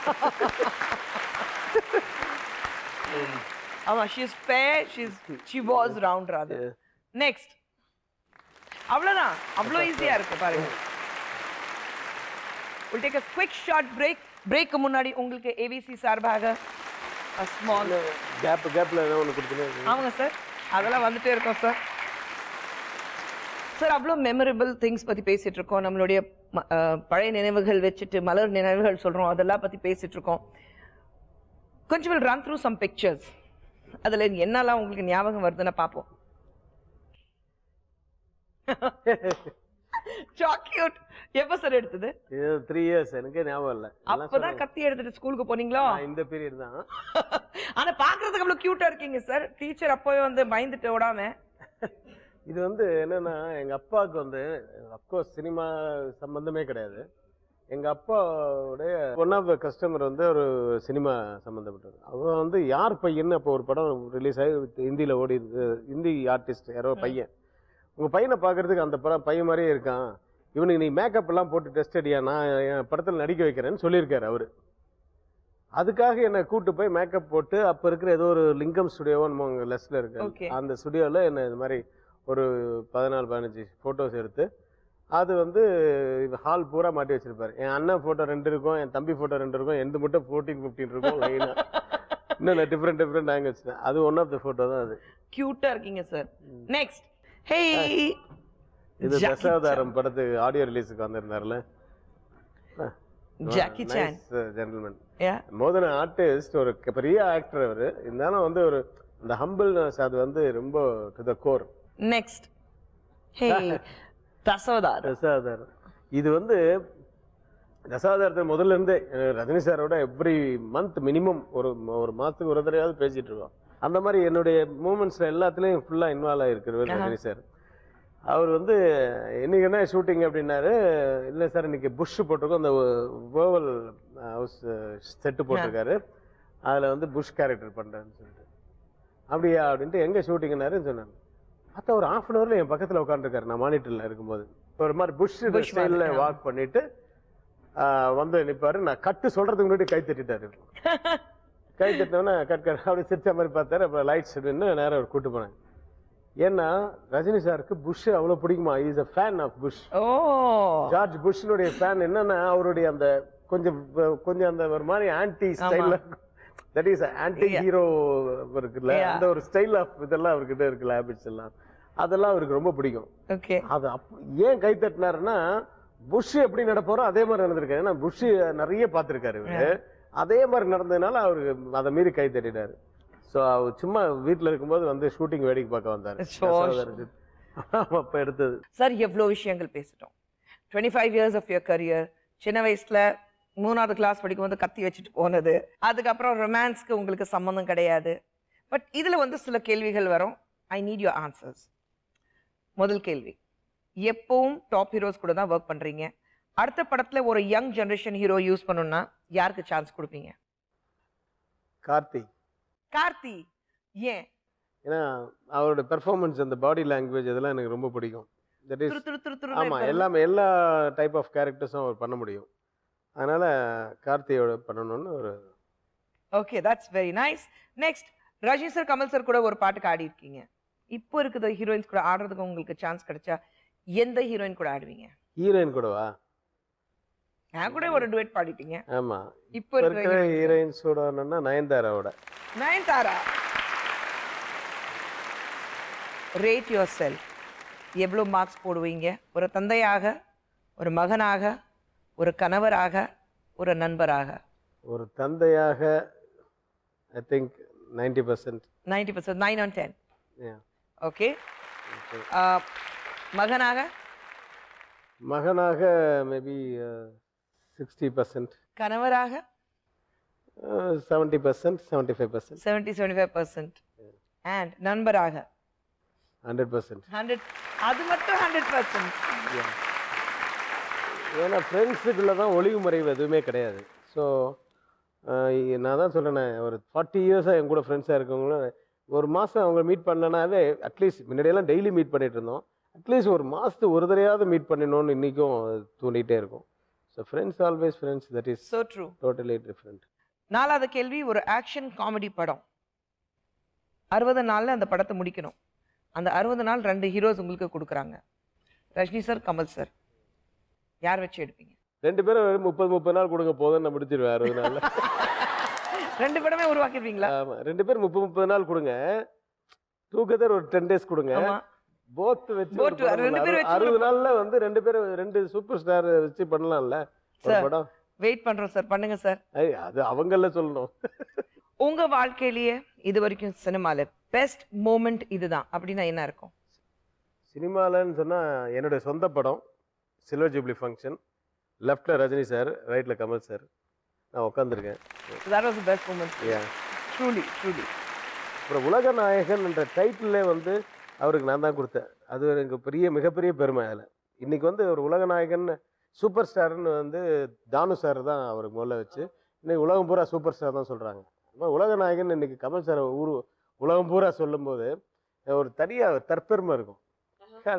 ஆமா, she is fair, she was round rather. Next. அவ்வளவுதான், அவ்வளவு ஈஸியா இருக்கு பாருங்க. We'll take a quick short break. பிரேக்கு முன்னாடி உங்களுக்கு ஏவிசி சார்பாக a small கேப்ல ஏதோ ஒன்று கொடுத்துருங்க. ஆமாங்க சார், அதெல்லாம் வந்துட்டே இருக்கோம் சார். சார் அவ்வளோ மெமரபிள் திங்ஸ் பற்றி பேசிட்டு இருக்கோம், நம்மளுடைய பழைய நினைவுகள் வச்சுட்டு மலர் நினைவுகள் சொல்கிறோம், அதெல்லாம் பற்றி பேசிட்டு இருக்கோம். கொஞ்சம் will run through some pictures, அதில் என்னெல்லாம் உங்களுக்கு ஞாபகம் வருதுன்னு பார்ப்போம். சாக்லேட் எப்போ சார் எடுத்தது? 3 இயர்ஸ், எனக்கு ஞாபகம் இல்லை. அப்பதான் கத்தி எடுத்துட்டு ஸ்கூலுக்கு போனீங்களா? இந்த பீரியட் தான். ஆனா பாக்குறதுக்கு அவ்வளவு கியூட்டா இருக்கீங்க சார். டீச்சர் அப்பவே வந்து பயந்துட்டு ஓடாம. இது வந்து என்னன்னா, எங்க அப்பாவுக்கு வந்து அப்கோர்ஸ் சினிமா சம்பந்தமே கிடையாது. எங்க அப்பாவுடைய ஒன் ஆஃப் த கஸ்டமர் வந்து ஒரு சினிமா சம்பந்தப்பட்டது. அவன் வந்து யார் பையன்னு அப்போ ஒரு படம் ரிலீஸ் ஆகி ஹிந்தியில் ஓடி, ஹிந்தி ஆர்டிஸ்ட் யாரோ பையன், உங்கள் பையனை பார்க்கறதுக்கு அந்த பையன் மாதிரியே இருக்கான், இவனுக்கு நீ மேக்கப் எல்லாம் போட்டு டெஸ்ட் அடியா, நான் என் படத்தில் நடிக்க வைக்கிறேன்னு சொல்லியிருக்காரு அவர். அதுக்காக என்னை கூப்பிட்டு போய் மேக்கப் போட்டு அப்போ இருக்கிற ஏதோ ஒரு லிங்கம் ஸ்டுடியோன்னு லெஸ்ல இருக்கு, அந்த ஸ்டுடியோவில் என்னை இது மாதிரி ஒரு 14-15 ஃபோட்டோஸ் எடுத்து அது வந்து ஹால் பூரா மாட்டி வச்சிருப்பாரு. என் அண்ணன் ஃபோட்டோ 2 இருக்கும், என் தம்பி ஃபோட்டோ 2 இருக்கும், எந்த மட்டும் 14-15 இருக்கும் லைனா. இன்னும் டிஃப்ரெண்ட் ஆங்கிள் வச்சுட்டேன். அது ஒன் ஆஃப் த ஃபோட்டோ தான். அது கியூட்டா இருக்கீங்க சார். நெக்ஸ்ட், ஹே இது தசாவதாரம் படத்துக்கு ஆடியோ ரிலீஸுக்கு வந்திருந்தாருல ஜாக்கி சான் ஜென்டில்மேன். மோர் தென் ஆர்டிஸ்ட், ஒரு பெரிய ஆக்டர் அவர். இருந்தாலும் வந்து ஒரு அந்த ஹம்பிள்னஸ் அது வந்து ரொம்ப டு த கோர். நெக்ஸ்ட், ஹே தசாவதாரம். இது வந்து தசாவதாரத்தை முதல்ல இருந்தே ரஜினி சாரோட எவ்ரி மந்த் மினிமம் ஒரு மாசத்துக்கு ஒரு தடவையாவது பேசிட்டு இருக்கோம். அந்த மாதிரி என்னுடைய மூமெண்ட்ஸ்ல எல்லாத்துலயும் ஃபுல்லா இன்வால்வ் ஆகிருக்கிறார் ரஜினி சார். அவர் வந்து இன்னைக்கு என்ன ஷூட்டிங் அப்படின்னாரு, இல்லை சார் இன்னைக்கு புஷ் போட்டிருக்கோம், அந்த வேர்வல் ஹவுஸ் செட்டு போட்டிருக்காரு, அதில் வந்து புஷ் கேரக்டர் பண்ணுறேன்னு சொல்லிட்டு. அப்படியா அப்படின்ட்டு எங்கே ஷூட்டிங்னாருன்னு சொன்னாங்க. பார்த்தா ஒரு 1/2 hourல என் பக்கத்தில் உட்காந்துருக்காரு, நான் மானிட்டரில் இருக்கும்போது. ஒரு மாதிரி புஷ் ஸ்டைலில் வாக் பண்ணிட்டு வந்து நிற்பாரு. நான் கட்டு சொல்றதுக்கு முன்னாடி கை தட்டிட்டாரு. கை தட்டினோன்னா கட் அப்படி சிரிச்ச மாதிரி பார்த்தாரு. அப்புறம் லைட்ஸ் நேரம் அவர் கூட்டு போனாங்க. ஏன்னா ரஜினி சாருக்கு புஷ் அவ்வளவு பிடிக்குமா. Is a fan of Bush. George புஷ்னுடைய ஃபேன். என்னன்னா அவருடைய அந்த கொஞ்சம் அந்த ஒரு மாதிரி ஆன்டி ஸ்டைல்ல, தட் இஸ் ஆன்டி ஹீரோ இருக்குல்ல, அந்த ஒரு ஸ்டைல் ஆஃப் இதெல்லாம் அவர்கிட்ட இருக்குல்ல, ஹேபிட்ஸ் எல்லாம், அதெல்லாம் அவருக்கு ரொம்ப பிடிக்கும். அது ஏன் கை தட்டினாருன்னா, புஷ் எப்படி நடப்பாரோ அதே மாதிரி நடந்திருக்காரு. ஏன்னா புஷ் நிறைய பார்த்திருக்காரு இவரு, அதே மாதிரி நடந்ததுனால அவருக்கு அதை மீறி கை தட்டிட்டாரு. ஸோ அவர் சும்மா வீட்டில் இருக்கும்போது வந்து ஷூட்டிங் வேடிக்கை பார்க்க வந்தாரு. அப்போ எடுத்தது. சார் எவ்வளோ விஷயங்கள் பேசிட்டோம். 25 years of your career. சின்ன வயசுல 3ஆவது கிளாஸ் படிக்கும்போது கத்தி வச்சுட்டு போனது, அதுக்கப்புறம் ரொமான்ஸ்க்கு உங்களுக்கு சம்மந்தம் கிடையாது. பட் இதுல வந்து சில கேள்விகள் வரும். I need your answers. முதல் கேள்வி, எப்பவும் டாப் ஹீரோஸ் கூட தான் ஒர்க் பண்றீங்க. அடுத்த படத்துல ஒரு யங் ஜெனரேஷன் ஹீரோ யூஸ் பண்ணணும்னா யாருக்கு சான்ஸ் கொடுப்பீங்க? கார்த்தி. கார்த்தி ஏன்? ஏன்னா அவரோட பெர்ஃபார்மன்ஸ், அந்த பாடி லாங்குவேஜ் இதெல்லாம் எனக்கு ரொம்ப பிடிக்கும். தட் இஸ் துரு துரு துரு துரு ஆமாம், எல்லா டைப் ஆஃப் கேரக்டர்ஸும் அவர் பண்ண முடியும். அதனால் கார்த்தியோட பண்ணணும்னு ஒரு okay, that's very nice. Next, Rajini sir, Kamal sir கூட ஒரு பாட்டுக்கு ஆடி இருக்கீங்க. இப்போ இருக்கிற ஹீரோயின்ஸ் கூட ஆடுறதுக்கு உங்களுக்கு சான்ஸ் கிடைச்சா எந்த ஹீரோயின் கூட ஆடுவீங்க? ஹீரோயின் கூடவா? நான் கூட ஒரு டுவெட் பாடிட்டீங்க. ஆமாம், இப்போ இருக்கிற ஹீரோயின்ஸோட நயன்தாராவோட. நயன்தாரா. Rate your self. எவ்வளோ மார்க்ஸ் போடுவீங்க? ஒரு தந்தையாக, ஒரு மகனாக, ஒரு கணவராக, ஒரு நண்பராக? ஒரு தந்தையாக I think 90%. 90%, 9 on 10. Yeah. Okay. மகனாக? மகனாக மேபி 60%. கணவராக? 70%, 75%. 70-75%. அண்ட் நண்பராக? 100%. 100. அது மட்டும் 100%. ஏன்னா ஃப்ரெண்ட்ஸுக்குள்ளே தான் ஒளிவு மறைவு எதுவுமே கிடையாது. ஸோ நான் தான் சொல்கிறேனே, ஒரு 40 இயர்ஸாக என் கூட ஃப்ரெண்ட்ஸாக இருக்கவங்களும் ஒரு மாதம் அவங்க மீட் பண்ணனாவே, அட்லீஸ்ட் முன்னாடியெல்லாம் டெய்லி மீட் பண்ணிட்டு இருந்தோம், அட்லீஸ்ட் ஒரு மாதத்துக்கு ஒரு தடையாவது மீட் பண்ணணும்னு இன்றைக்கும் தூண்டிகிட்டே இருக்கும். So friends always friends. That is so true. Totally different. 4வது கேள்வி, ஒரு ஆக்ஷன் காமெடி படம் 60 நாளில் அந்த படத்தை முடிக்கணும். அந்த 60 நாள் 2 ஹீரோஸ் உங்களுக்கு கொடுக்குறாங்க, ரஜினி சார், கமல் சார். யார் வச்சு எடுப்பீங்க? 2 பேரும் 30 நாள் கொடுங்க போதும், நான் முடிச்சிருவேன் 60 நாளில். 2 படமே உருவாக்கிடுவீங்களா? ஆமாம், 2 பேர் 30 நாள் கொடுங்க, டூகெதர் ஒரு 10 days கொடுங்க, போத் வச்சு 60 நாள்ல வந்து 2 சூப்பர் ஸ்டார் வச்சு பண்ணலாம்ல ஒரு படம். வெயிட் பண்றோம் சார், பண்ணுங்க சார். அது அவங்கள சொல்லணும். உங்க வாழ்க்கையிலேயே இது வரைக்கும் சினிமால பெஸ்ட் மூமெண்ட் இதுதான் அப்படின்னா என்ன இருக்கும்? சினிமாலன்னு சொன்னா என்னுடைய சொந்த படம் சில்வர் ஜூப்ளி ஃபங்க்ஷன். லெஃப்ட்ல ரஜினி சார், ரைட்ல கமல் சார், நான் உட்காந்துருக்கேன். that was the best moment. Yeah, truly. அப்புறம் உலக நாயகன் என்ற டைட்டிலே வந்து அவருக்கு நான் தான் கொடுத்தேன். அது எனக்கு மிகப்பெரிய பெருமை. அதில் இன்னைக்கு வந்து ஒரு உலக நாயகன் சூப்பர் ஸ்டார்னு வந்து தானு சார் தான் அவருக்கு முதல்ல வச்சு, இன்னைக்கு உலகம் பூரா சூப்பர் ஸ்டார் தான் சொல்கிறாங்க. உலக நாயகன் இன்னைக்கு கமல் சார் உலகம் பூரா சொல்லும்போது ஒரு தனியாக தற்பெருமை இருக்கும்.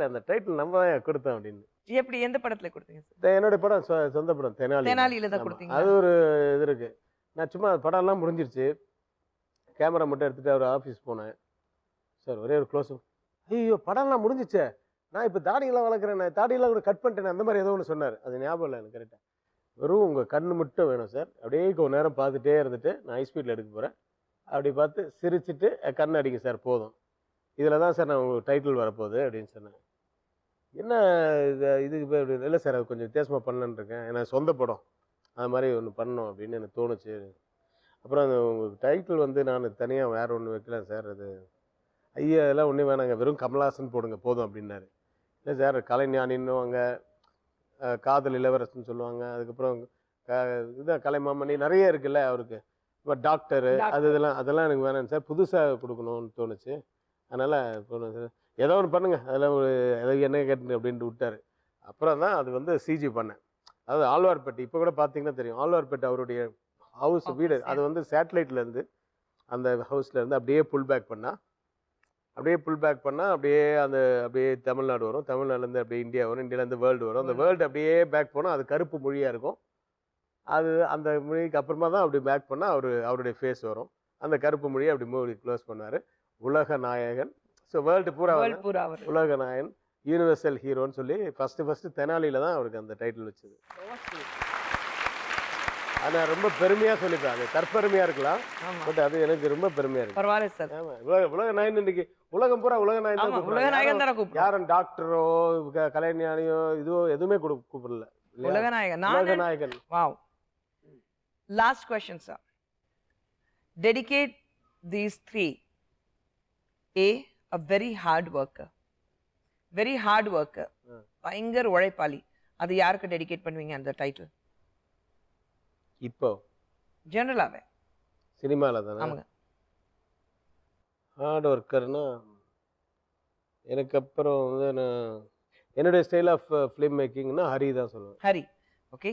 அந்த டைட்டில் நம்ம தான் கொடுத்தோம் அப்படின்னு. எப்படி, எந்த படத்துல கொடுத்தீங்க சார்? என்னோட படம் சொந்த படம் தெனாலியில தான் கொடுத்தீங்க. அது ஒரு இது இருக்கு. நான் சும்மா படம்லாம் முடிஞ்சிருச்சு, கேமரா மட்டும் எடுத்துட்டு அவர் ஆஃபீஸ் போனேன். சார் ஒரே ஒரு க்ளோஸ், ஐயோ படம்லாம் முடிஞ்சிச்சே, நான் இப்போ தாடியெல்லாம் வளர்க்குறேன், நான் தாடியெல்லாம் கூட கட் பண்ணிட்டேன், அந்த மாதிரி ஏதோ ஒன்று சொன்னார். அது ஞாபகம் இல்லை எனக்கு கரெக்டாக. வெறும் உங்கள் கண்ணு மட்டும் வேணும் சார், அப்படியே கொஞ்சம் நேரம் பார்த்துட்டே இருந்துட்டு நான் ஹை ஸ்பீடில் எடுக்க போகிறேன், அப்படி பார்த்து சிரிச்சுட்டு கண் அடிங்க சார் போதும், இதில் தான் சார் நான் உங்களுக்கு டைட்டில் வரப்போகுது அப்படின்னு சொன்னேன். என்ன இது இல்லை சார், அது கொஞ்சம் வித்தியாசமாக பண்ணலான்னு இருக்கேன், ஏன்னா சொந்த படம் அது மாதிரி ஒன்று பண்ணணும் அப்படின்னு எனக்கு தோணுச்சு. அப்புறம் அந்த உங்களுக்கு டைட்டில் வந்து நான் தனியாக வேறு ஒன்று வைக்கலாம் சார், அது ஐயா அதெல்லாம் ஒன்றும் வேணாங்க, வெறும் கமல்ஹாசன் போடுங்க போதும் அப்படின்னாரு. இல்லை சார் கலைஞானின்னுவாங்க, காதல் இளவரசன் சொல்லுவாங்க, அதுக்கப்புறம் இதுதான் கலைமாமணி நிறைய இருக்குல்ல அவருக்கு, இப்போ டாக்டரு அதெல்லாம் எனக்கு வேணாம் சார், புதுசாக கொடுக்கணும்னு தோணுச்சு. அதனால் போகணும் சார், ஏதோ ஒன்று பண்ணுங்க, அதெல்லாம் ஒரு ஏதோ என்ன கேட்டு அப்படின்ட்டு விட்டார். அப்புறம் தான் அது வந்து சிஜி பண்ணேன். அதாவது ஆழ்வார்பேட்டை, இப்போ கூட பார்த்தீங்கன்னா தெரியும், ஆழ்வார்பேட்டை அவருடைய ஹவுஸ் வீடு, அது வந்து சேட்டலைட்லேருந்து அந்த ஹவுஸ்லேருந்து அப்படியே புல் பேக் பண்ணால் அப்படியே தமிழ்நாடு வரும், தமிழ்நாடுலேருந்து அப்படியே இந்தியா வரும், இந்தியாவிலேருந்து வேர்ல்டு வரும், அந்த வேர்ல்டு அப்படியே பேக் போனால் அது கருப்பு மொழியாக இருக்கும். அது அந்த மொழிக்கு அப்புறமா தான் அப்படி பேக் பண்ணால் அவருடைய ஃபேஸ் வரும், அந்த கருப்பு மொழியை அப்படி மூடி க்ளோஸ் பண்ணுவார். உலக நாயகன், ஸோ வேர்ல்டு பூரா உலக நாயகன், யூனிவர்சல் ஹீரோன்னு சொல்லி ஃபஸ்ட்டு தெனாலியில் தான் அவருக்கு அந்த டைட்டில் வச்சது. அது நான் ரொம்ப பெருமையாக சொல்லிப்பேன், அது தற்பெருமையாக இருக்கலாம், பட் அது எனக்கு ரொம்ப பெருமையாக இருக்கு. பரவாயில்ல சார். ஆமாம், உலக நாயகன் இன்னைக்கு உலகம் பூரா உலக நாயகன் தான், யாரும் டாக்டரோ கலைஞானியோ இதுவோ எதுவுமே கூப்பிடல, உலக நாயகன். Wow. Last question sir, dedicate these 3. A very hard worker, பயங்கர உழைப்பாளி, அது யாருக்கு டெடிகேட் பண்ணுவீங்க அந்த டைட்டில்? இப்போ ஜெனரலாவே சினிமாவில் தானே? ஆமாங்க. ஹார்ட் ஒர்க்கர்னா எனக்கு அப்புறம் வந்து நான் என்னுடைய ஸ்டைல் ஆஃப் ஃபிலிம் மேக்கிங்னா ஹரி தான் சொல்லுவேன். Hari. Okay.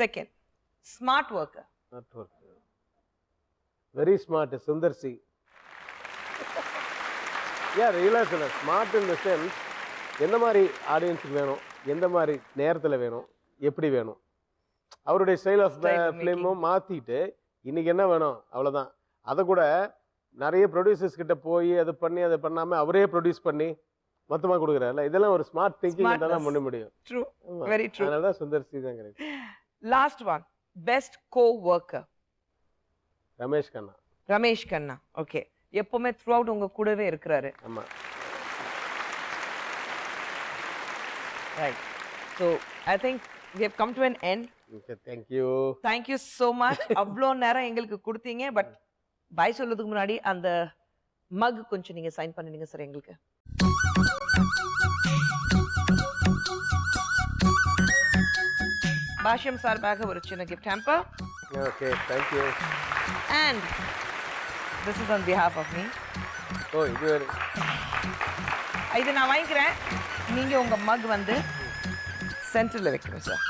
Second, smart worker. Very smart Sundar C. ரியலாக சொல்ல ஸ்மார்ட் இன் த சென்ஸ் எந்த மாதிரி ஆடியன்ஸுக்கு வேணும், எந்த மாதிரி நேரத்தில் வேணும், எப்படி வேணும், அவருடைய ஸ்டைல் ஆஃப் ஃபிலிமும் மாற்றிட்டு இன்னைக்கு என்ன வேணும் அவ்வளோதான். அதை கூட நிறைய ப்ரொடியூசர்ஸ் கிட்ட போய் அது பண்ணி அதை பண்ணாமல் அவரே ப்ரொடியூஸ் பண்ணி மொத்தமாக கொடுக்குறாருல, இதெல்லாம் ஒரு ஸ்மார்ட் திங்கிங் தான் பண்ண முடியும். True, very true. அதனால தான் சுந்தர் சி தான் correct. Last one, best coworker. Ramesh Kanna. Ramesh Kanna, okay. எப்பவுமே த்ரூ அவுட் உங்க கூடவே இருக்கிறாரு. ஆமா. Right. So I think we have come to an end. Okay, thank you. Thank you so much. அவ்வளோ நேரம் எங்களுக்கு கொடுத்தீங்க. பட் பாய் சொல்றதுக்கு முன்னாடி அந்த மக் கொஞ்சம் நீங்க சைன் பண்ணிடுங்க சார் எங்களுக்கு. பாஷ்யம் சார்பாக ஒரு சின்ன gift hamper. Okay, thank you. And this is on behalf of me. Oh, இது நான் வாங்கிக்கிறேன். நீங்க உங்க மக் வந்து சென்டர்ல வைக்கணும் சார்.